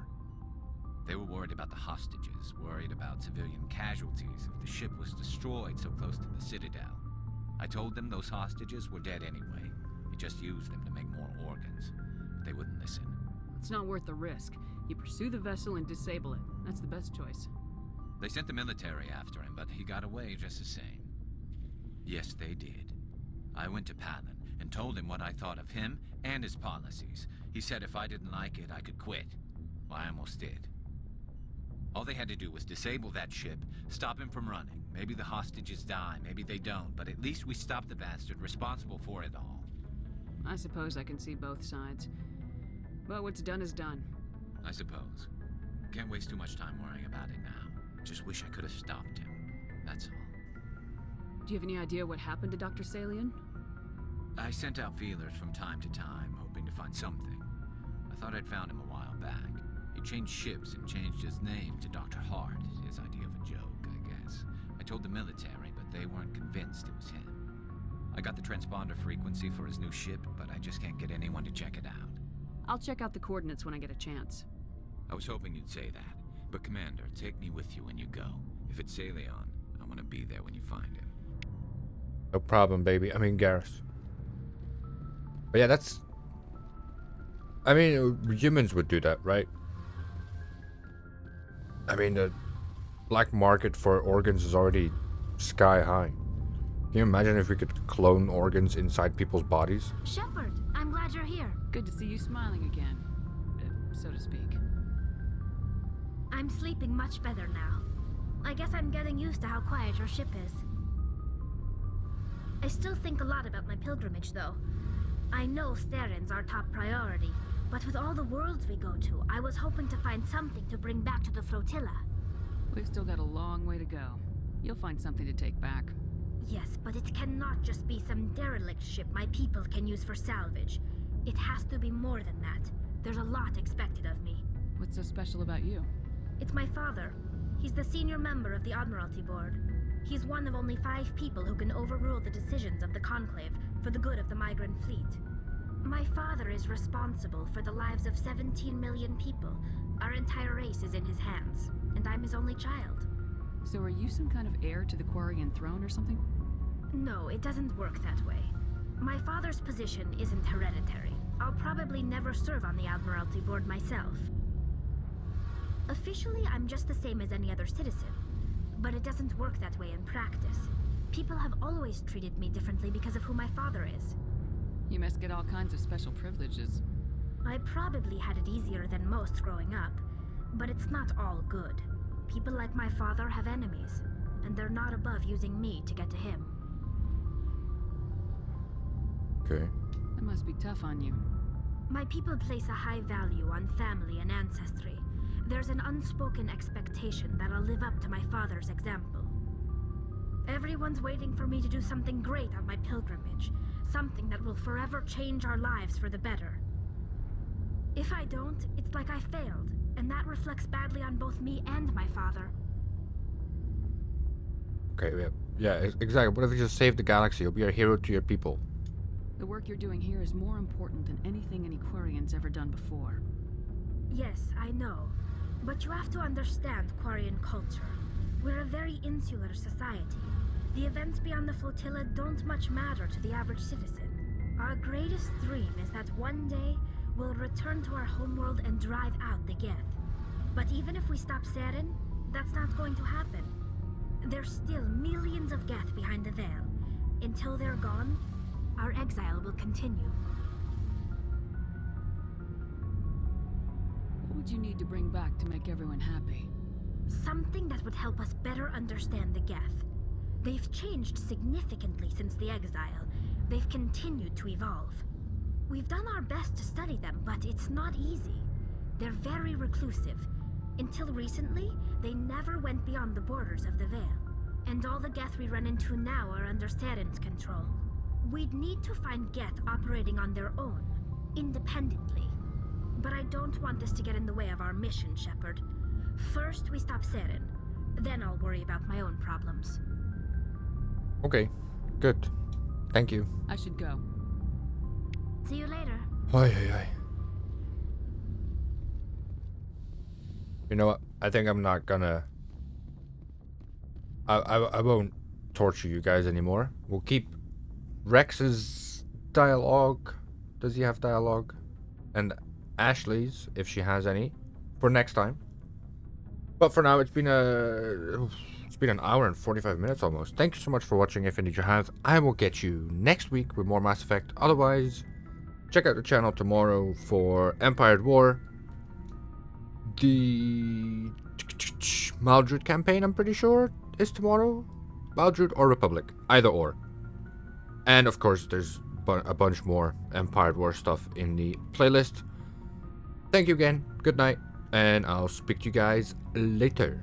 They were worried about the hostages, worried about civilian casualties if the ship was destroyed so close to the Citadel. I told them those hostages were dead anyway. He just used them to make more organs. But they wouldn't listen. It's not worth the risk. You pursue the vessel and disable it. That's the best choice. They sent the military after him, but he got away just the same. Yes, they did. I went to Palin and told him what I thought of him and his policies. He said if I didn't like it, I could quit. Well, I almost did. All they had to do was disable that ship, stop him from running. Maybe the hostages die, maybe they don't, but at least we stopped the bastard responsible for it all. I suppose I can see both sides. But what's done is done. I suppose. Can't waste too much time worrying about it now. Just wish I could have stopped him. That's all. Do you have any idea what happened to Dr. Salion? I sent out feelers from time to time, hoping to find something. I thought I'd found him a while back. He changed ships and changed his name to Dr. Hart, his idea of a joke, I guess. I told the military, but they weren't convinced it was him. I got the transponder frequency for his new ship, but I just can't get anyone to check it out. I'll check out the coordinates when I get a chance. I was hoping you'd say that. But Commander, take me with you when you go. If it's Salion, I want to be there when you find him. No problem, baby. I mean, Garrus. But yeah, that's... I mean, humans would do that, right? I mean, the black market for organs is already sky high. Can you imagine if we could clone organs inside people's bodies? Shepard, I'm glad you're here. Good to see you smiling again, so to speak. I'm sleeping much better now. I guess I'm getting used to how quiet your ship is. I still think a lot about my pilgrimage, though. I know Steren's our top priority, but with all the worlds we go to, I was hoping to find something to bring back to the flotilla. We've still got a long way to go. You'll find something to take back. Yes, but it cannot just be some derelict ship my people can use for salvage. It has to be more than that. There's a lot expected of me. What's so special about you? It's my father. He's the senior member of the Admiralty Board. He's one of only 5 people who can overrule the decisions of the Conclave for the good of the migrant fleet. My father is responsible for the lives of 17 million people. Our entire race is in his hands, and I'm his only child. So are you some kind of heir to the Quarian throne or something? No, it doesn't work that way. My father's position isn't hereditary. I'll probably never serve on the Admiralty Board myself. Officially, I'm just the same as any other citizen. But it doesn't work that way in practice. People have always treated me differently because of who my father is. You must get all kinds of special privileges. I probably had it easier than most growing up, but it's not all good. People like my father have enemies, and they're not above using me to get to him. Okay. That must be tough on you. My people place a high value on family and ancestry. There's an unspoken expectation that I'll live up to my father's example. Everyone's waiting for me to do something great on my pilgrimage, something that will forever change our lives for the better. If I don't, it's like I failed, and that reflects badly on both me and my father. Okay, yeah, exactly. What if you just save the galaxy? You'll be a hero to your people. The work you're doing here is more important than anything any Quarian's ever done before. Yes, I know. But you have to understand Quarian culture. We're a very insular society. The events beyond the flotilla don't much matter to the average citizen. Our greatest dream is that one day we'll return to our homeworld and drive out the Geth. But even if we stop Saren, that's not going to happen. There's still millions of Geth behind the veil. Until they're gone, our exile will continue. What would you need to bring back to make everyone happy? Something that would help us better understand the Geth. They've changed significantly since the exile. They've continued to evolve. We've done our best to study them, but it's not easy. They're very reclusive. Until recently, they never went beyond the borders of the Veil. And all the Geth we run into now are under Saren's control. We'd need to find Geth operating on their own, independently. But I don't want this to get in the way of our mission, Shepard. First, we stop Saren. Then I'll worry about my own problems. Okay, good. Thank you. I should go. See you later. Ay. You know what? I think I'm not gonna... I won't torture you guys anymore. We'll keep Rex's dialogue. Does he have dialogue? And Ashley's, if she has any, for next time. But for now, it's been an hour and 45 minutes almost. Thank you so much for watching. If indeed you have, I will get you next week with more Mass Effect. Otherwise, check out the channel tomorrow for Empire at War. The Maldred campaign, I'm pretty sure, is tomorrow. Maldred or Republic, either or. And of course, there's a bunch more Empire at War stuff in the playlist. Thank you again, good night, and I'll speak to you guys later.